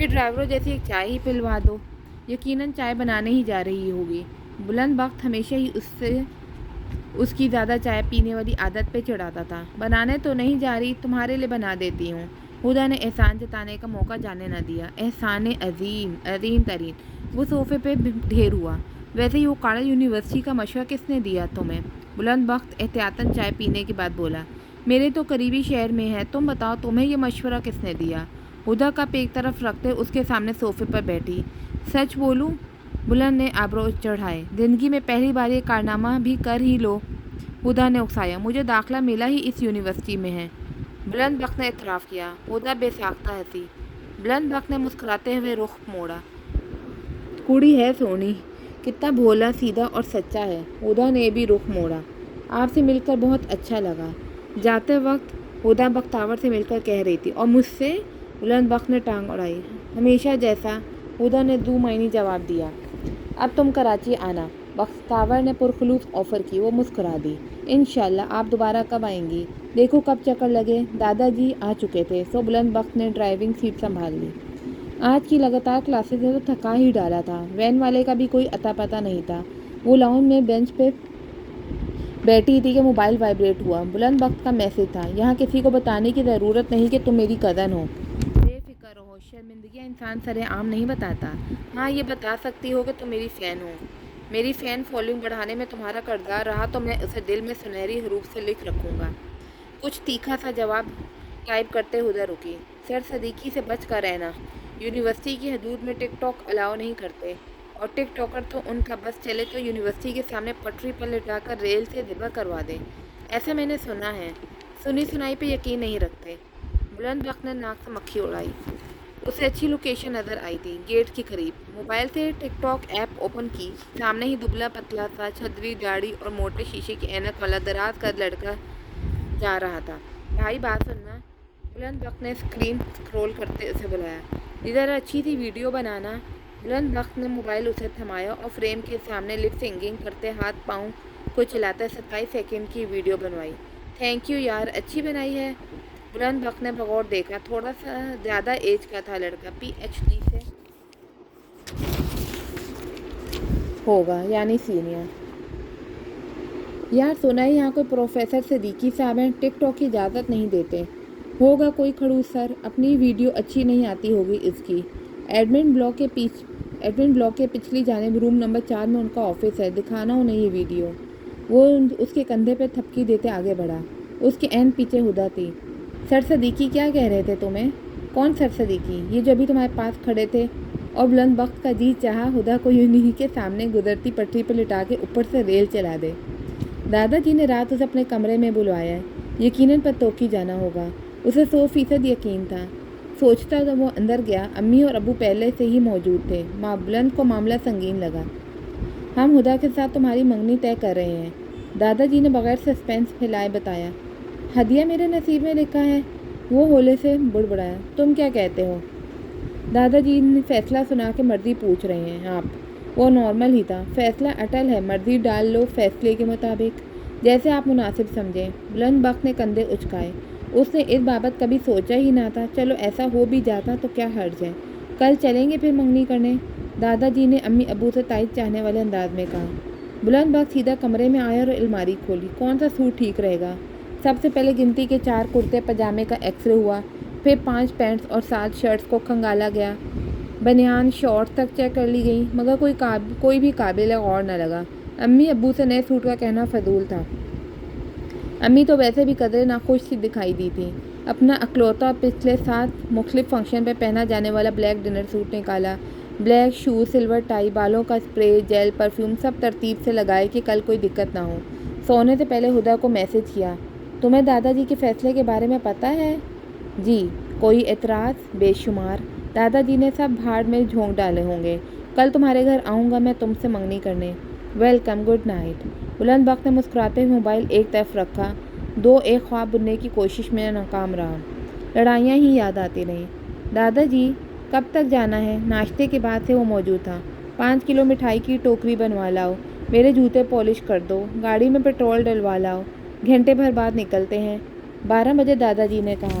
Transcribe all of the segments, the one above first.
پھر ڈرائیوروں جیسی ایک چائے ہی پلوا دو، یقیناً چائے بنانے ہی جا رہی ہوگی۔ بلند بخت ہمیشہ ہی اس کی زیادہ چائے پینے والی عادت پہ چڑھاتا تھا۔ بنانے تو نہیں جا رہی، تمہارے لیے بنا دیتی ہوں۔ ہدا نے احسان جتانے کا موقع جانے نہ دیا۔ احسان عظیم ترین۔ وہ صوفے پہ ڈھیر ہوا۔ ویسے ہی وہ کالج یونیورسٹی کا مشورہ کس نے دیا تمہیں؟ بلند بخت احتیاطاً چائے پینے کے بعد بولا۔ میرے تو قریبی شہر میں ہے، تم بتاؤ تمہیں یہ مشورہ کس نے دیا؟ ہدا کپ ایک طرف رکھتے اس کے سامنے صوفے پر بیٹھی۔ سچ بولوں؟ بلند نے آبرو چڑھائے۔ زندگی میں پہلی بار یہ کارنامہ بھی کر ہی لو، ہدا نے اکسایا۔ مجھے داخلہ ملا ہی اس یونیورسٹی میں ہے، بلند بخت نے اعتراف کیا۔ ہدا بے ساختہ ہنسی۔ بلند بخت نے مسکراتے ہوئے رخ موڑا۔ کڑی ہے سونی، کتنا بھولا سیدھا اور سچا ہے۔ ہدا نے بھی رخ موڑا۔ آپ سے مل کر بہت اچھا لگا۔ جاتے وقت ہدا بختاور سے مل کر کہہ رہی تھی، اور مجھ سے؟ بلند بخت نے ٹانگ اڑائی۔ ہمیشہ جیسا، ہدا نے دو معنی جواب دیا۔ اب تم کراچی آنا، بختاور نے پرخلوص آفر کی۔ وہ مسکرا دی۔ انشاءاللہ۔ آپ دوبارہ کب آئیں گی؟ دیکھو کب چکر لگے۔ دادا جی آ چکے تھے سو بلند بخت نے ڈرائیونگ سیٹ سنبھال لی۔ آج کی لگاتار کلاسز نے تو تھکا ہی ڈالا تھا۔ وین والے کا بھی کوئی اتا پتہ نہیں تھا۔ وہ لاؤنج میں بینچ پہ بیٹھی تھی کہ موبائل وائبریٹ ہوا۔ بلند بخت کا میسج تھا، یہاں کسی کو بتانے کی ضرورت نہیں کہ تم میری کزن ہو۔ بے فکر رہو، شرمندگیاں انسان سر عام نہیں بتاتا۔ ہاں یہ بتا سکتی ہو کہ تم میری فین ہو۔ میری فین فالوئنگ بڑھانے میں تمہارا کردار رہا تو میں اسے دل میں سنہری حروف سے لکھ رکھوں گا۔ کچھ تیکھا سا جواب ٹائپ کرتے ہدا رکی۔ سر صدیقی سے بچ کر رہنا، یونیورسٹی کی حدود میں ٹک ٹاک الاؤ نہیں کرتے، اور ٹک ٹاکر تو ان کا بس چلے تو یونیورسٹی کے سامنے پٹری پر لٹا کر ریل سے ذبح کروا دیں، ایسا میں نے سنا ہے۔ سنی سنائی پہ یقین نہیں رکھتے۔ بلند بخت نے ناک سے مکھی اڑائی۔ اسے اچھی لوکیشن نظر آئی تھی، گیٹ کے قریب۔ موبائل سے ٹک ٹاک ایپ اوپن کی۔ سامنے ہی دبلا پتلا سا، چھتری داڑھی اور موٹے شیشے کی اینک والا دراز قد لڑکا جا رہا تھا۔ بھائی بات سننا، بلند بخت نے اسکرین سکرول کرتے اسے بلایا۔ ادھر اچھی سی ویڈیو بنانا۔ بلند بخت نے موبائل اسے تھمایا اور فریم کے سامنے لپ سنگنگ کرتے ہاتھ پاؤں کو چلاتے 27 سیکنڈ کی ویڈیو بنوائی۔ تھینک یو یار، اچھی بنائی ہے۔ بلند بخت نے بغور دیکھا۔ تھوڑا سا زیادہ ایج کا تھا لڑکا، پی ایچ ڈی سے ہوگا، یعنی سینئر۔ یار سنا ہے یہاں کوئی پروفیسر صدیقی صاحب ہیں، ٹک ٹاک کی اجازت نہیں دیتے۔ ہوگا کوئی کھڑوس سر، اپنی ویڈیو اچھی نہیں آتی ہوگی اس کی۔ ایڈمن بلاک کے پچھلی جانب روم نمبر 4 میں ان کا آفس ہے، دکھانا انہیں یہ ویڈیو۔ وہ اس کے کندھے پہ تھپکی دیتے آگے بڑھا۔ اس کے عین پیچھے ہدا تھی۔ سر صدیقی کیا کہہ رہے تھے تمہیں؟ کون سر صدیقی؟ یہ جو ابھی تمہارے پاس کھڑے تھے۔ اور بلند بخت کا جی چاہا ہدا کو یونہی کے سامنے گزرتی پٹری پہ لٹا کے اوپر سے ریل چلا دے۔ دادا جی نے رات اسے اپنے کمرے میں بلوایا ہے، یقیناً پتوکی جانا ہوگا۔ اسے 100% یقین تھا۔ سوچتا تو وہ اندر گیا۔ امی اور ابو پہلے سے ہی موجود تھے۔ ماں بلند کو معاملہ سنگین لگا۔ ہم ہدا کے ساتھ تمہاری منگنی طے کر رہے ہیں، دادا جی نے بغیر سسپینس پھیلائے بتایا۔ ہدیہ میرے نصیب میں لکھا ہے، وہ ہولے سے بڑبڑایا۔ تم کیا کہتے ہو؟ دادا جی نے فیصلہ سنا کے مرضی پوچھ رہے ہیں آپ؟ وہ نارمل ہی تھا۔ فیصلہ اٹل ہے، مرضی ڈال لو فیصلے کے مطابق، جیسے آپ مناسب سمجھیں۔ بلند بخت نے کندھے اچکائے۔ اس نے اس بابت کبھی سوچا ہی نہ تھا۔ چلو ایسا ہو بھی جاتا تو کیا حرج ہے، کل چلیں گے پھر منگنی کرنے، دادا جی نے امی ابو سے تائید چاہنے والے انداز میں کہا۔ بلند بخت سیدھا کمرے میں آیا اور الماری کھولی۔ کون سا سوٹ ٹھیک رہے گا؟ سب سے پہلے گنتی کے 4 کرتے پاجامے کا ایکس رے ہوا، پھر 5 پینٹس اور 7 شرٹس کو کھنگالا گیا، بنیان شارٹس تک چیک کر لی گئی، مگر کوئی بھی قابل غور نہ لگا۔ امی ابو سے نئے سوٹ کا کہنا فضول تھا۔ امی تو ویسے بھی قدرے ناخوش سی دکھائی دی تھی۔ اپنا اکلوتا پچھلے 7 مختلف فنکشن پہ پہنا جانے والا بلیک ڈنر سوٹ نکالا۔ بلیک شوز، سلور ٹائی، بالوں کا اسپرے، جیل، پرفیوم سب ترتیب سے لگائے کہ کل کوئی دقت نہ ہو۔ سونے سے پہلے ہدا کو میسج کیا۔ تمہیں دادا جی کے فیصلے کے بارے میں پتہ ہے؟ جی۔ کوئی اعتراض؟ بے شمار۔ دادا جی نے سب بھاڑ میں جھونک ڈالے ہوں گے۔ کل تمہارے گھر آؤں گا میں تم سے منگنی کرنے۔ Welcome, good night. بلند بخت نے مسکراتے ہوئے موبائل ایک طرف رکھا۔ ایک خواب بننے کی کوشش میں ناکام رہا۔ لڑائیاں ہی یاد آتی رہیں۔ دادا جی کب تک جانا ہے؟ ناشتے کے بعد سے وہ موجود تھا۔ 5 کلو مٹھائی کی ٹوکری بنوا لاؤ، میرے جوتے پالش کر دو، گاڑی میں پیٹرول ڈلوا لاؤ، گھنٹے بھر بعد نکلتے ہیں۔ 12 بجے دادا جی نے کہا۔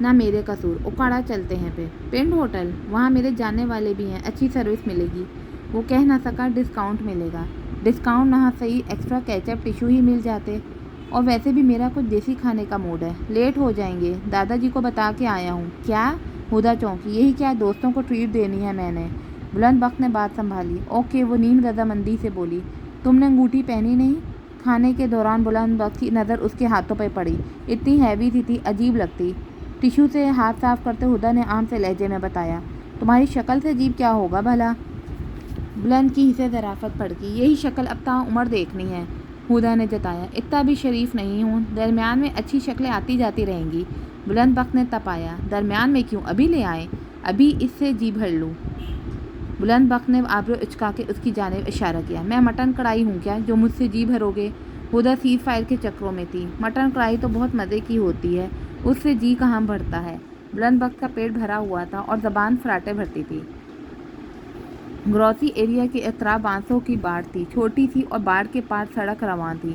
نہ میرے قصور، اکاڑا چلتے ہیں پنڈ ہوٹل، وہاں میرے جاننے والے بھی ہیں، اچھی سروس ملے گی۔ وہ کہہ نہ سکا ڈسکاؤنٹ ملے گا۔ ڈسکاؤنٹ نہ صحیح ایکسٹرا کیچپ ٹشو ہی مل جاتے، اور ویسے بھی میرا کچھ دیسی کھانے کا موڈ ہے، لیٹ ہو جائیں گے، دادا جی کو بتا کے آیا ہوں۔ کیا؟ ہدا چونکی۔ یہی کیا، دوستوں کو ٹریٹ دینی ہے میں نے۔ بلند بخت نے بات سنبھالی۔ اوکے، وہ نیم رضامندی سے بولی۔ تم نے انگوٹھی پہنی نہیں؟ کھانے کے دوران بلند بخت کی نظر اس کے ہاتھوں پہ پڑی، اتنی ہیوی تھی عجیب لگتی۔ ٹشو سے ہاتھ صاف کرتے ہدا نے عام سے لہجے میں بتایا۔ تمہاری شکل سے عجیب کیا ہوگا بھلا؟ بلند کی اسے ظرافت پڑ گئی۔ یہی شکل اب تا عمر دیکھنی ہے، ہدا نے جتایا۔ اتنا بھی شریف نہیں ہوں، درمیان میں اچھی شکلیں آتی جاتی رہیں گی۔ بلند بخت نے تپایا۔ درمیان میں کیوں؟ ابھی لے آئیں، ابھی اس سے جی بھر لوں۔ بلند بخت نے آبرو اچکا کے اس کی جانب اشارہ کیا۔ میں مٹن کڑھائی ہوں کیا جو مجھ سے جی بھرو گے؟ ہدا سیز فائر کے چکروں میں تھی۔ مٹن کڑھائی تو بہت مزے کی ہوتی ہے، اس سے جی کہاں بھرتا ہے؟ بلند بخت کا پیٹ بھرا ہوا تھا اور زبان فراٹے بھرتی تھی۔ گروسری ایریا کے اطراف بانسوں کی باڑ تھی، چھوٹی سی، اور باڑ کے پار سڑک رواں تھی۔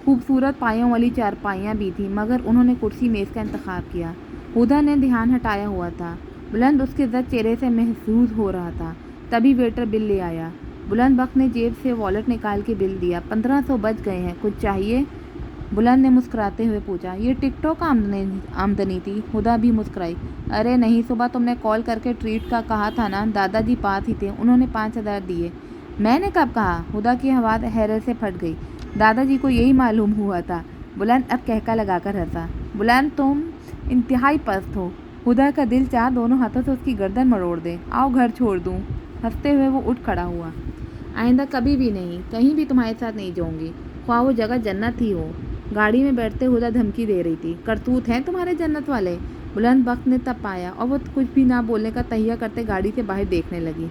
خوبصورت پایوں والی چارپائیاں بھی تھیں، مگر انہوں نے کرسی میز کا انتخاب کیا۔ ہدا نے دھیان ہٹایا ہوا تھا، بلند اس کے زد چہرے سے محظوظ ہو رہا تھا۔ تبھی ویٹر بل لے آیا۔ بلند بخت نے جیب سے والیٹ نکال کے بل دیا۔ 1500 بچ گئے ہیں، کچھ چاہیے؟ بلند نے مسکراتے ہوئے پوچھا۔ یہ ٹک ٹاک آمدنی تھی؟ ہدا بھی مسکرائی۔ ارے نہیں، صبح تم نے کال کر کے ٹریٹ کا کہا تھا نا، دادا جی پاس ہی تھے، انہوں نے 5000 دیے۔ میں نے کب کہا؟ ہدا کی آواز حیرت سے پھٹ گئی۔ دادا جی کو یہی معلوم ہوا تھا۔ بلند اب کہکا لگا کر ہنسا۔ بلند تم انتہائی پست ہو۔ ہدا کا دل چاہا دونوں ہاتھوں سے اس کی گردن مروڑ دے۔ آؤ گھر چھوڑ دوں۔ ہنستے ہوئے وہ اٹھ کھڑا ہوا۔ آئندہ کبھی بھی نہیں، کہیں بھی تمہارے ساتھ نہیں جاؤں گی، خواہ وہ جگہ جنت ہی ہو۔ گاڑی میں بیٹھتے ہدا دھمکی دے رہی تھی۔ کرتوت ہیں تمہارے جنت والے۔ بلند بخت نے تب پایا، اور وہ کچھ بھی نہ بولنے کا تہیہ کرتے گاڑی سے باہر دیکھنے لگی۔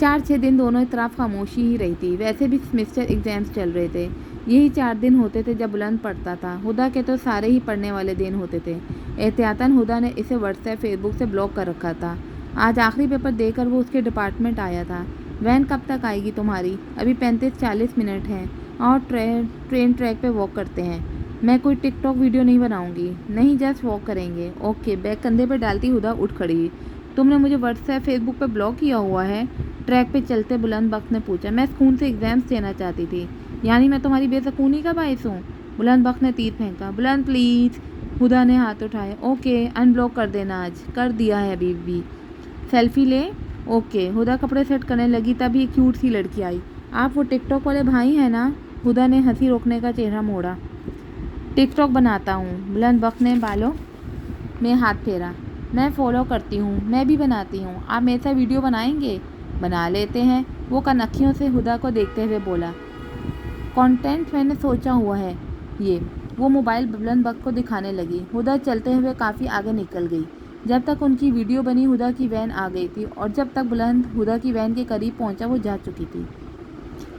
4-6 دن دونوں اطراف خاموشی ہی رہی تھی۔ ویسے بھی سیمسٹر ایگزامز چل رہے تھے۔ یہی 4 دن ہوتے تھے جب بلند پڑھتا تھا، ہدا کے تو سارے ہی پڑھنے والے دن ہوتے تھے۔ احتیاطاً ہدا نے اسے واٹس ایپ، فیس بک سے بلاک کر رکھا تھا۔ آج آخری پیپر دے کر وہ اس کے ڈپارٹمنٹ آیا تھا۔ وین کب تک آئے گی تمہاری؟ ابھی 35-40 منٹ ہیں، اور ٹرین ٹریک پہ واک کرتے ہیں۔ میں کوئی ٹک ٹاک ویڈیو نہیں بناؤں گی۔ نہیں، جسٹ واک کریں گے۔ اوکے۔ بیگ کندھے پہ ڈالتی ہدا اٹھ کھڑی۔ تم نے مجھے واٹس ایپ، فیس بک پہ بلاک کیا ہوا ہے؟ ٹریک پہ چلتے بلند بخت نے پوچھا۔ میں سکون سے ایگزامز دینا چاہتی تھی۔ یعنی میں تمہاری بے سکونی کا باعث ہوں؟ بلند بخت نے تیر پھینکا۔ بلند پلیز۔ ہدا نے ہاتھ اٹھائے۔ اوکے، ان بلاک کر دینا آج۔ کر دیا ہے ابھی بھی۔ سیلفی لے؟ اوکے۔ ہدا کپڑے سیٹ کرنے لگی، تب ایک کیوٹ سی لڑکی آئی۔ آپ وہ ٹک ٹاک والے بھائی ہیں نا؟ ہدا نے ہنسی روکنے کا چہرہ موڑا۔ ٹک ٹاک بناتا ہوں۔ بلند بخت نے بالوں میں ہاتھ پھیرا۔ میں فالو کرتی ہوں، میں بھی بناتی ہوں۔ آپ میرے ساتھ ویڈیو بنائیں گے؟ بنا لیتے ہیں، وہ کنکھیوں سے ہدا کو دیکھتے ہوئے بولا۔ کانٹینٹ میں نے سوچا ہوا ہے یہ۔ وہ موبائل بلند بخت کو دکھانے لگی۔ ہدا چلتے ہوئے کافی آگے نکل گئی۔ جب تک ان کی ویڈیو بنی، ہدا کی وین آ گئی تھی، اور جب تک بلند ہدا کی وین کے قریب پہنچا وہ جا چکی تھی۔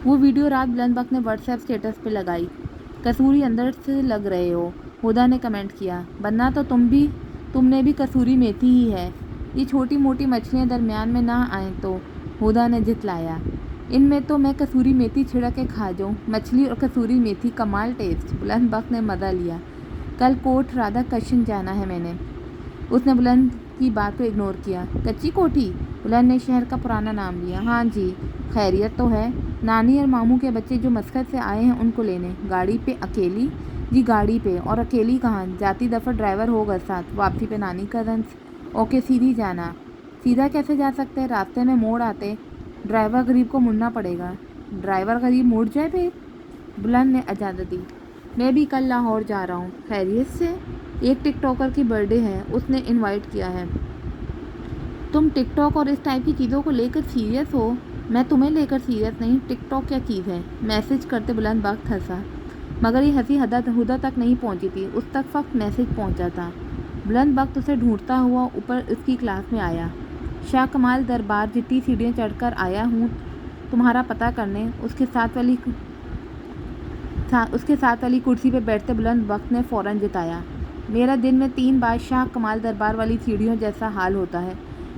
وہ ویڈیو رات بلند بخت نے واٹس ایپ اسٹیٹس پہ لگائی۔ کسوری اندر سے لگ رہے ہو، ہدا نے کمنٹ کیا۔ بننا تو تم نے بھی کسوری میتھی ہی ہے۔ یہ چھوٹی موٹی مچھلیاں درمیان میں نہ آئیں تو، ہدا نے جتلایا۔ ان میں تو میں کسوری میتھی چھڑک کے کھا جاؤں۔ مچھلی اور کسوری میتھی، کمال ٹیسٹ۔ بلند بخت نے مزہ لیا۔ کل کوٹ رادھا کرشن جانا ہے میں نے۔ اس نے بلند کی بات کو اگنور کیا۔ کچی کوٹھی؟ بلند نے شہر کا پرانا نام لیا۔ ہاں جی۔ خیریت تو ہے؟ نانی اور ماموں کے بچے جو مسقط سے آئے ہیں ان کو لینے۔ گاڑی پہ اکیلی؟ جی گاڑی پہ، اور اکیلی کہاں، جاتی دفعہ ڈرائیور ہوگا ساتھ، واپسی پہ نانی کزنس۔ اوکے، سیدھی جانا۔ سیدھا کیسے جا سکتے ہیں، راستے میں موڑ آتے، ڈرائیور غریب کو مڑنا پڑے گا۔ ڈرائیور غریب مڑ جائے پھر؟ بلند نے اجازت دی۔ میں بھی کل لاہور جا رہا ہوں۔ خیریت سے؟ ایک ٹک ٹاکر کی برتھ ڈے ہے، اس نے انوائٹ کیا ہے۔ تم ٹک ٹاک اور اس ٹائپ کی چیزوں کو لے کر سیریس ہو؟ میں تمہیں لے کر سیریس نہیں، ٹک ٹاک کیا چیز ہے؟ میسج کرتے بلند بخت ہنسا، مگر یہ ہنسی ہدا تک نہیں پہنچی تھی، اس تک فقط میسج پہنچا تھا۔ بلند بخت اسے ڈھونڈتا ہوا اوپر اس کی کلاس میں آیا۔ شاہ کمال دربار جتنی سیڑھیاں چڑھ کر آیا ہوں تمہارا پتہ کرنے۔ اس کے ساتھ والی کرسی پہ بیٹھتے بلند بخت نے فوراً جتایا۔ میرا دن میں 3 بار شاہ کمال دربار والی سیڑھیوں جیسا حال ہوتا ہے۔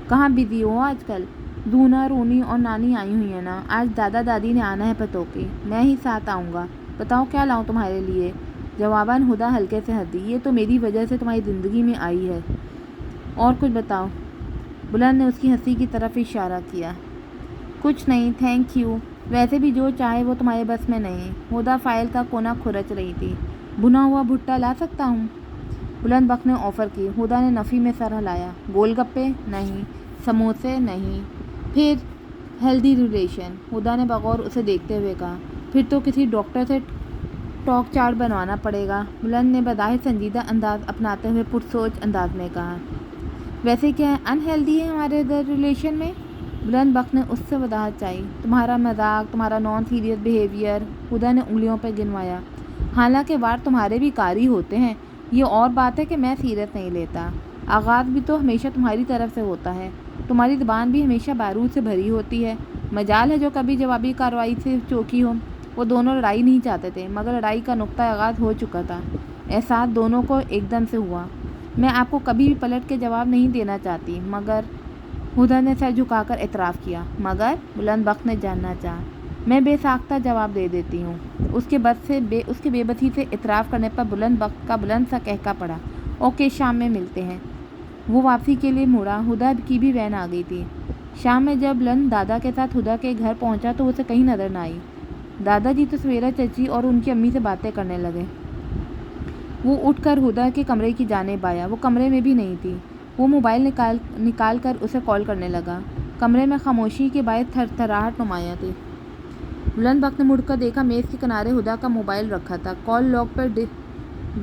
کہاں بزی ہو آج کل؟ دونا، رونی اور نانی آئی ہوئی ہیں نا، آج دادا دادی نے آنا ہے پتو کے، میں ہی ساتھ آؤں گا۔ بتاؤ کیا لاؤں تمہارے لیے؟ جواباً ہدا ہلکے سے ہنسی۔ یہ تو میری وجہ سے تمہاری زندگی میں آئی ہے، اور کچھ بتاؤ؟ بلند نے اس کی ہنسی کی طرف اشارہ کیا۔ کچھ نہیں، تھینک یو، ویسے بھی جو چاہے وہ تمہارے بس میں نہیں۔ ہدا فائل کا کونا کھرچ رہی تھی۔ بھنا ہوا بھٹا لا سکتا ہوں؟ بلند بخت نے آفر کی۔ ہدا نے نفی میں سر ہلایا۔ گول گپے؟ نہیں۔ سموسے؟ نہیں۔ پھر ہیلدی ریلیشن؟ ہدا نے بغور اسے دیکھتے ہوئے کہا۔ پھر تو کسی ڈاکٹر سے ٹاک چارٹ بنوانا پڑے گا، بلند نے بظاہر سنجیدہ انداز اپناتے ہوئے پرسوچ انداز میں کہا۔ ویسے کیا انہیلدی ہے ہمارے ریلیشن میں؟ بلند بخت نے اس سے وضاحت چاہی۔ تمہارا مذاق، تمہارا نان سیریس بیہیویئر، ہدا نے انگلیوں پہ گنوایا۔ حالانکہ وار تمہارے بھی کاری ہوتے ہیں، یہ اور بات ہے کہ میں سیریس نہیں لیتا۔ آغاز بھی تو ہمیشہ تمہاری طرف سے ہوتا ہے، تمہاری زبان بھی ہمیشہ بارود سے بھری ہوتی ہے۔ مجال ہے جو کبھی جوابی کارروائی سے چوکی ہو۔ وہ دونوں لڑائی نہیں چاہتے تھے، مگر لڑائی کا نقطہ آغاز ہو چکا تھا۔ احساس دونوں کو ایک دم سے ہوا۔ میں آپ کو کبھی بھی پلٹ کے جواب نہیں دینا چاہتی، مگر ہدا نے سر جھکا کر اعتراف کیا۔ مگر؟ بلند بخت نے جاننا چاہا۔ میں بے ساختہ جواب دے دیتی ہوں۔ اس کے بے بسی سے اعتراف کرنے پر بلند بخت کا بلند سا قہقہ پڑا۔ اوکے، شام میں ملتے ہیں۔ وہ واپسی کے لیے مڑا۔ ہدا کی بھی وین آ گئی تھی۔ شام میں جب بلند دادا کے ساتھ ہدا کے گھر پہنچا تو اسے کہیں نظر نہ آئی۔ دادا جی تو سویرا چچی اور ان کی امی سے باتیں کرنے لگے۔ وہ اٹھ کر ہدا کے کمرے کی جانب آیا۔ وہ کمرے میں بھی نہیں تھی۔ وہ موبائل نکال کر اسے کال کرنے لگا۔ کمرے میں خاموشی کے باعث تھر تھراہٹ نمایاں تھی۔ بلند بخت نے مڑ کر دیکھا، میز کے کنارے ہدا کا موبائل رکھا تھا۔ کال لاگ پر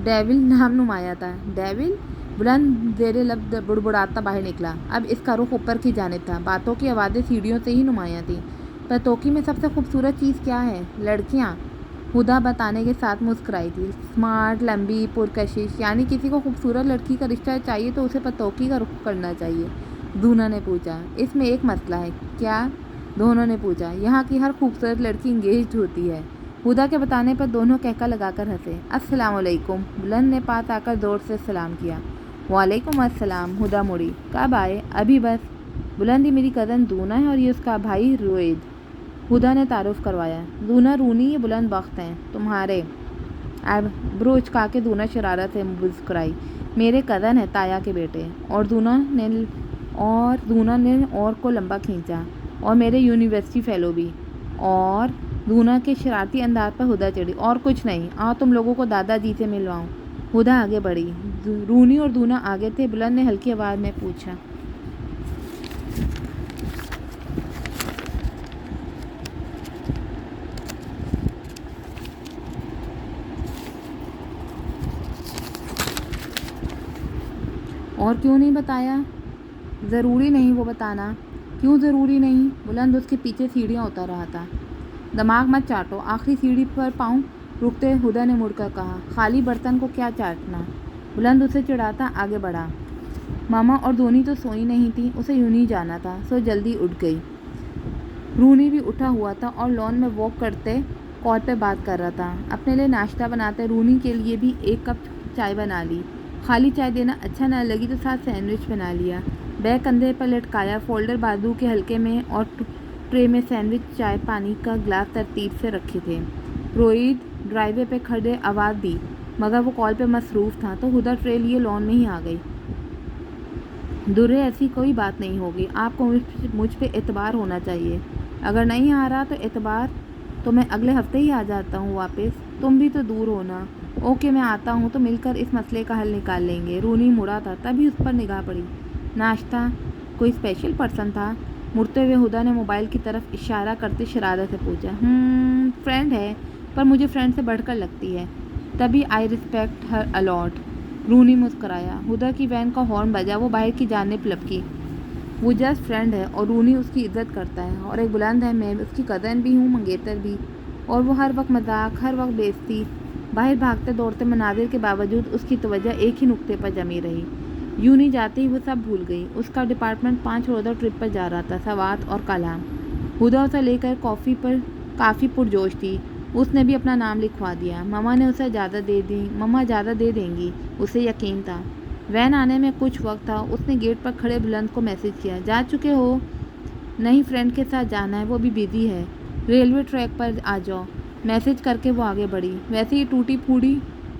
ڈیول نام نمایاں تھا۔ ڈیول؟ بلند زیر لب بڑبڑاتا باہر نکلا۔ اب اس کا رخ اوپر کی جانب تھا۔ باتوں کی آوازیں سیڑھیوں سے ہی نمایاں تھیں۔ پتوکی میں سب سے خوبصورت چیز کیا ہے؟ لڑکیاں، ہدا بتانے کے ساتھ مسکرائی تھی۔ اسمارٹ، لمبی، پرکشش، یعنی کسی کو خوبصورت لڑکی کا رشتہ چاہیے تو اسے پتوکی کا رخ کرنا چاہیے، دونا نے پوچھا۔ اس میں ایک مسئلہ ہے۔ کیا؟ دونوں نے پوچھا۔ یہاں کی ہر خوبصورت لڑکی انگیجڈ ہوتی ہے۔ ہدا کے بتانے پر دونوں کہکا لگا کر ہنسے۔ السلام علیکم، بلند نے پاس آ کر زور سے سلام کیا۔ وعلیکم السلام، ہدا مڑی۔ کب آئے؟ ابھی بس۔ بلند، یہ میری کزن دونا ہے اور یہ اس کا بھائی روید، ہدا نے تعارف کروایا۔ دونا رونی، یہ بلند بخت ہیں، تمہارے آئبرو اچکا کے دونا شرارت سے مسکرائی۔ میرے کزن ہیں، تایا کے بیٹے۔ اور دونا نے اور کو لمبا کھینچا۔ اور میرے یونیورسٹی فیلو بھی۔ اور دونا کے شرارتی انداز پر ہدا چڑھی۔ اور کچھ نہیں، آؤ تم لوگوں کو دادا جی سے ملواؤں۔ ہدا آگے بڑھی۔ رونی اور دونا آگے تھے۔ بلند نے ہلکی آواز میں پوچھا۔ اور کیوں نہیں بتایا؟ ضروری نہیں وہ بتانا۔ کیوں ضروری نہیں؟ بلند اس کے پیچھے سیڑھیاں اتر رہا تھا۔ دماغ مت چاٹو، آخری سیڑھی پر پاؤں رکتے ہدا نے مڑ کر کہا۔ خالی برتن کو کیا چاٹنا؟ بلند اسے چڑھاتا آگے بڑھا۔ ماما اور دونی تو سوئی نہیں تھی، اسے یوں نہیں جانا تھا، سو جلدی اٹھ گئی۔ رونی بھی اٹھا ہوا تھا اور لان میں واک کرتے کال پہ بات کر رہا تھا۔ اپنے لیے ناشتہ بناتے رونی کے لیے بھی ایک کپ چائے بنا لی۔ خالی چائے دینا اچھا نہ لگی تو ساتھ سینڈوچ بنا لیا۔ بیگ کندھے پر لٹکایا، فولڈر بازو کے حلقے میں اور ٹرے میں سینڈوچ، چائے، پانی کا گلاس ترتیب سے رکھے تھے۔ روہت ڈرائیو وے پہ کھڑے آواز دی، مگر وہ کال پہ مصروف تھا، تو ہدا ٹرے لیے لان میں ہی آ گئی۔ درے، ایسی کوئی بات نہیں ہوگی، آپ کو مجھ پہ اعتبار ہونا چاہیے۔ اگر نہیں آ رہا تو اعتبار تو میں اگلے ہفتے ہی آ جاتا ہوں واپس، تم بھی تو دور ہو نا۔ اوکے، میں آتا ہوں تو مل کر اس مسئلے کا حل نکال لیں گے۔ رونی مڑا تھا، تبھی اس پر نگاہ پڑی۔ ناشتہ؟ کوئی اسپیشل پرسن تھا؟ مڑتے ہوئے ہدا نے موبائل کی طرف اشارہ کرتے شرارت سے پوچھا۔ فرینڈ ہے، پر مجھے فرینڈ سے بڑھ کر لگتی ہے، تبھی آئی ریسپیکٹ ہر الاٹ۔ رونی مسکرایا۔ ہدا کی وین کا ہارن بجا، وہ باہر کی جانب لپکی۔ وہ جسٹ فرینڈ ہے اور رونی اس کی عزت کرتا ہے، اور ایک بلند ہے، میں اس کی کزن بھی ہوں، منگیتر بھی، اور وہ ہر وقت مذاق، ہر وقت بے عزتی۔ باہر بھاگتے دوڑتے مناظر کے باوجود اس کی توجہ ایک ہی نقطے پر جمی رہی۔ یوں نہیں جاتی وہ سب بھول گئی۔ اس کا ڈپارٹمنٹ 5 روزہ ٹرپ پر جا رہا تھا، سوات اور کلام۔ ہدا اسے لے کر کافی پرجوش تھی۔ اس نے بھی اپنا نام لکھوا دیا۔ مما نے اسے اجازت دے دی، مما اجازت دے دیں گی، اسے یقین تھا۔ وین آنے میں کچھ وقت تھا۔ اس نے گیٹ پر کھڑے بلند کو میسج کیا۔ جا چکے ہو؟ نہیں، فرینڈ کے ساتھ جانا ہے، وہ بھی بزی ہے، ریلوے ٹریک پر آ جاؤ۔ میسج کر کے وہ آگے بڑھی۔ ویسے یہ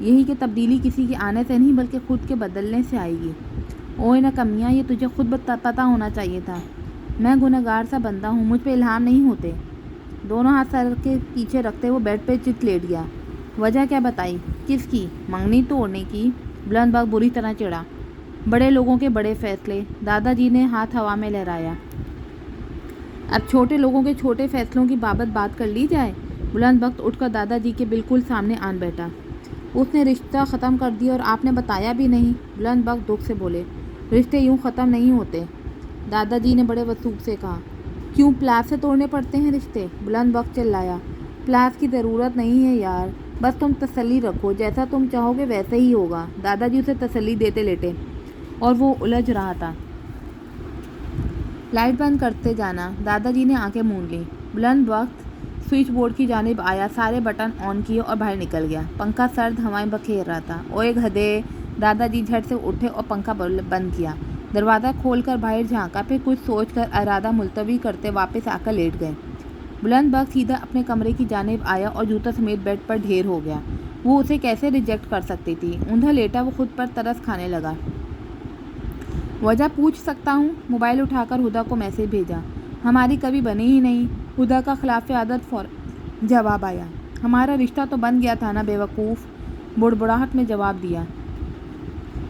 یہی کہ تبدیلی کسی کے آنے سے نہیں بلکہ خود کے بدلنے سے آئے گی۔ اوئے نہ کمیاں، یہ تجھے خود پتہ ہونا چاہیے تھا۔ میں گنہگار سا بندہ ہوں، مجھ پہ الہام نہیں ہوتے۔ دونوں ہاتھ سر کے پیچھے رکھتے وہ بیڈ پہ چت لیٹ گیا۔ وجہ کیا بتائی؟ کس کی؟ منگنی توڑنے کی؟ بلند بخت بری طرح چڑھا۔ بڑے لوگوں کے بڑے فیصلے، دادا جی نے ہاتھ ہوا میں لہرایا۔ اب چھوٹے لوگوں کے چھوٹے فیصلوں کی بات کر لی جائے۔ بلند بخت اٹھ کر دادا جی کے بالکل سامنے آن بیٹھا۔ اس نے رشتہ ختم کر دیا اور آپ نے بتایا بھی نہیں؟ بلند بخت دکھ سے بولے۔ رشتے یوں ختم نہیں ہوتے، دادا جی نے بڑے وثوق سے کہا۔ کیوں پلاس سے توڑنے پڑتے ہیں رشتے؟ بلند بخت چلایا۔ پلاس کی ضرورت نہیں ہے یار، بس تم تسلی رکھو، جیسا تم چاہو گے ویسے ہی ہوگا۔ دادا جی اسے تسلی دیتے لیٹے اور وہ الجھ رہا تھا۔ لائٹ بند کرتے جانا۔ دادا جی نے آنکھیں موند لیں۔ بلند بخت سوئچ بورڈ کی جانب آیا، سارے بٹن آن کیے اور باہر نکل گیا۔ پنکھا سرد ہوائیں بکھیر رہا تھا۔ اوئے گدھے! دادا جی جھٹ سے اٹھے اور پنکھا بند کیا۔ دروازہ کھول کر باہر جھانکا، پھر کچھ سوچ کر ارادہ ملتوی کرتے واپس آ کر لیٹ گئے۔ بلند بخت سیدھا اپنے کمرے کی جانب آیا اور جوتا سمیت بیڈ پر ڈھیر ہو گیا۔ وہ اسے کیسے ریجیکٹ کر سکتی تھی؟ اوندا لیٹا وہ خود پر ترس کھانے لگا۔ وجہ پوچھ سکتا ہوں؟ موبائل اٹھا کر ہدا کو میسج بھیجا۔ ہماری کبھی بنی ہی نہیں۔ ہدا کا خلاف عادت فوراً جواب آیا۔ ہمارا رشتہ تو بن گیا تھا نا بیوقوف، بڑبڑاہٹ میں جواب دیا۔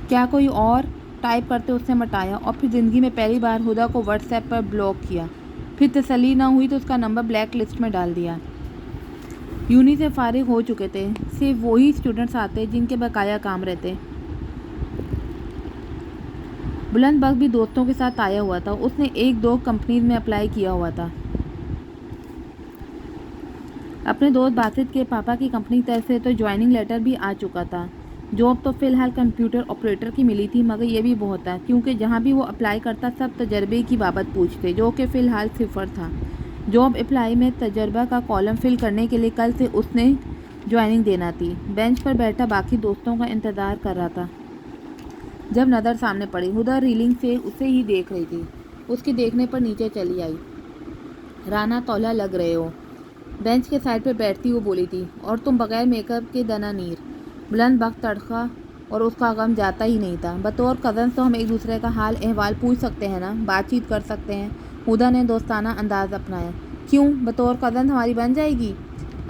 کیا کوئی اور؟ ٹائپ کرتے اس نے مٹایا اور پھر زندگی میں پہلی بار ہدا کو واٹس ایپ پر بلاک کیا۔ پھر تسلی نہ ہوئی تو اس کا نمبر بلیک لسٹ میں ڈال دیا۔ یونی سے فارغ ہو چکے تھے، صرف وہی اسٹوڈنٹس آتے جن کے بقایا کام رہتے۔ بلند بخت بھی دوستوں کے ساتھ آیا ہوا تھا۔ اس نے 1-2 کمپنیز میں اپلائی کیا ہوا تھا۔ اپنے دوست باسط کے پاپا کی کمپنی کی طرف سے تو جوائننگ لیٹر بھی آ چکا تھا۔ جاب تو فی الحال کمپیوٹر آپریٹر کی ملی تھی، مگر یہ بھی بہت تھا کیونکہ جہاں بھی وہ اپلائی کرتا سب تجربے کی بابت پوچھتے، جو کہ فی الحال 0 تھا۔ جاب اپلائی میں تجربہ کا کالم فل کرنے کے لیے کل سے اس نے جوائننگ دینا تھی۔ بینچ پر بیٹھا باقی دوستوں کا انتظار کر رہا تھا۔ جب نظر سامنے پڑی، ہدا ریلنگ سے اسے ہی دیکھ رہی تھی۔ اس کے دیکھنے پر نیچے چلی آئی۔ رانا تولا لگ رہے ہو۔ بینچ کے سائڈ پہ بیٹھتی وہ بولی تھی۔ اور تم بغیر میک اپ کے دنا نیر۔ بلند بخت تڑکا اور اس کا غم جاتا ہی نہیں تھا۔ بطور کزنس تو ہم ایک دوسرے کا حال احوال پوچھ سکتے ہیں نا، بات چیت کر سکتے ہیں۔ ہدا نے دوستانہ انداز اپنایا۔ کیوں؟ بطور کزن ہماری بن جائے گی؟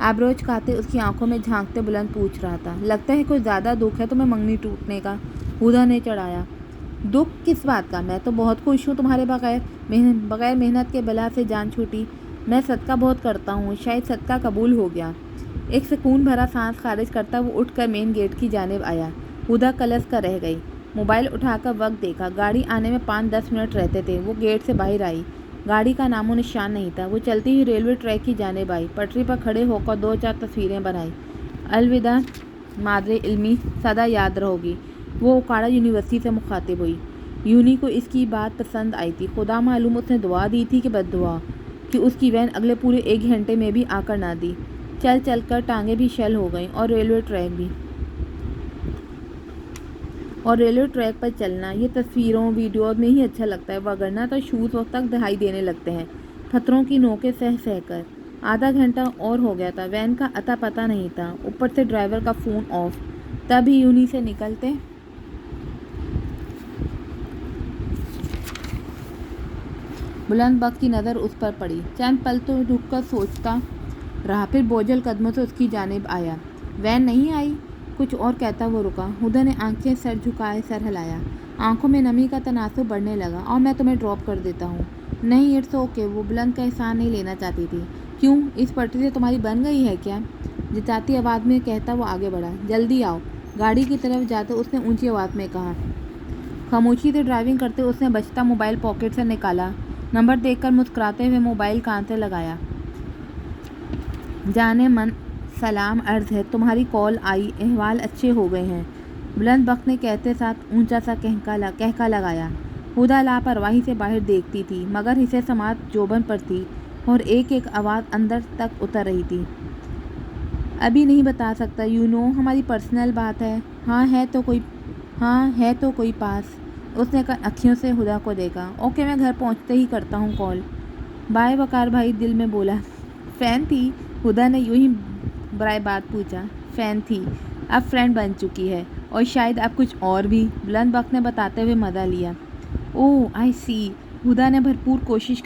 آبرو چکھاتے اس کی آنکھوں میں جھانکتے بلند پوچھ رہا تھا۔ لگتا ہے کچھ زیادہ دکھ ہے تمہیں منگنی ٹوٹنے کا؟ ہدا نے چڑھایا۔ دکھ کس بات کا؟ میں تو بہت خوش ہوں تمہارے بغیر محنت کے بلا سے جان چھوٹی۔ میں صدقہ بہت کرتا ہوں، شاید صدقہ قبول ہو گیا۔ ایک سکون بھرا سانس خارج کرتا وہ اٹھ کر مین گیٹ کی جانب آیا۔ ہدا کلس کر رہ گئی۔ موبائل اٹھا کر وقت دیکھا۔ گاڑی آنے میں 5-10 منٹ رہتے تھے۔ وہ گیٹ سے باہر آئی۔ گاڑی کا نام و نشان نہیں تھا۔ وہ چلتی ہوئی ریلوے ٹریک کی جانب آئی، پٹری پر کھڑے ہو کر 2-4 تصویریں بنائی۔ الوداع مادر علمی، سدا یاد رہو گی۔ وہ اوکاڑا یونیورسٹی سے مخاطب ہوئی۔ یونی کو اس کی بات پسند آئی تھی۔ خدا معلوم اس نے دعا دی تھی کہ بد دعا، کہ اس کی وین اگلے پورے 1 گھنٹے میں بھی آ کر نہ دی۔ چل چل کر ٹانگیں بھی شل ہو گئیں اور ریلوے ٹریک پر چلنا یہ تصویروں ویڈیوز میں ہی اچھا لگتا ہے، وگرنہ تو شوز وقت تک دہائی دینے لگتے ہیں پتھروں کی نوکیں سہ سہ کر۔ آدھا گھنٹہ اور ہو گیا تھا۔ وین کا اتا پتہ نہیں تھا، اوپر سے ڈرائیور کا فون آف۔ تب ہی یونی سے نکلتے بلند بخت کی نظر اس پر پڑی۔ چند پل تو رک کر سوچتا رہا، پھر بوجھل قدموں سے اس کی جانب آیا۔ وین نہیں آئی؟ کچھ اور کہتا وہ رکا۔ ہدا نے آنکھیں سر جھکائے سر ہلایا۔ آنکھوں میں نمی کا تناسب بڑھنے لگا۔ اور میں تمہیں ڈراپ کر دیتا ہوں۔ نہیں، اٹس اوکے۔ وہ بلند کا احسان نہیں لینا چاہتی تھی۔ کیوں؟ اس پٹری سے تمہاری بن گئی ہے کیا؟ جتاتی آواز میں کہتا وہ آگے بڑھا۔ جلدی آؤ۔ گاڑی کی طرف جاتے اس نے اونچی آواز میں کہا۔ خاموشی سے ڈرائیونگ کرتے اس نے بجتا موبائل پاکٹ سے نکالا۔ نمبر دیکھ کر مسکراتے ہوئے موبائل کان سے لگایا۔ جانے من سلام عرض ہے، تمہاری کال آئی، احوال اچھے ہو گئے ہیں؟ بلند بخت نے کہتے ساتھ اونچا سا کہکا لگایا۔ ہدا لاپرواہی سے باہر دیکھتی تھی، مگر حصہ سماعت جوبن پر تھی اور ایک ایک آواز اندر تک اتر رہی تھی۔ ابھی نہیں بتا سکتا، ہماری پرسنل بات ہے۔ ہاں ہے تو کوئی پاس؟ اس نے اکھیوں سے ہدا کو دیکھا۔ اوکے، میں گھر پہنچتے ہی کرتا ہوں کال۔ بائے وقار بھائی، دل میں بولا۔ فین تھی؟ ہدا نے یوں ہی برائے بات پوچھا۔ فین تھی۔ اب فرینڈ بن چکی ہے، اور شاید اب کچھ اور بھی، بلند بخت نے بتاتے ہوئے مزہ لیا۔ اوہ آئی سی، ہدا نے بھرپور کوشش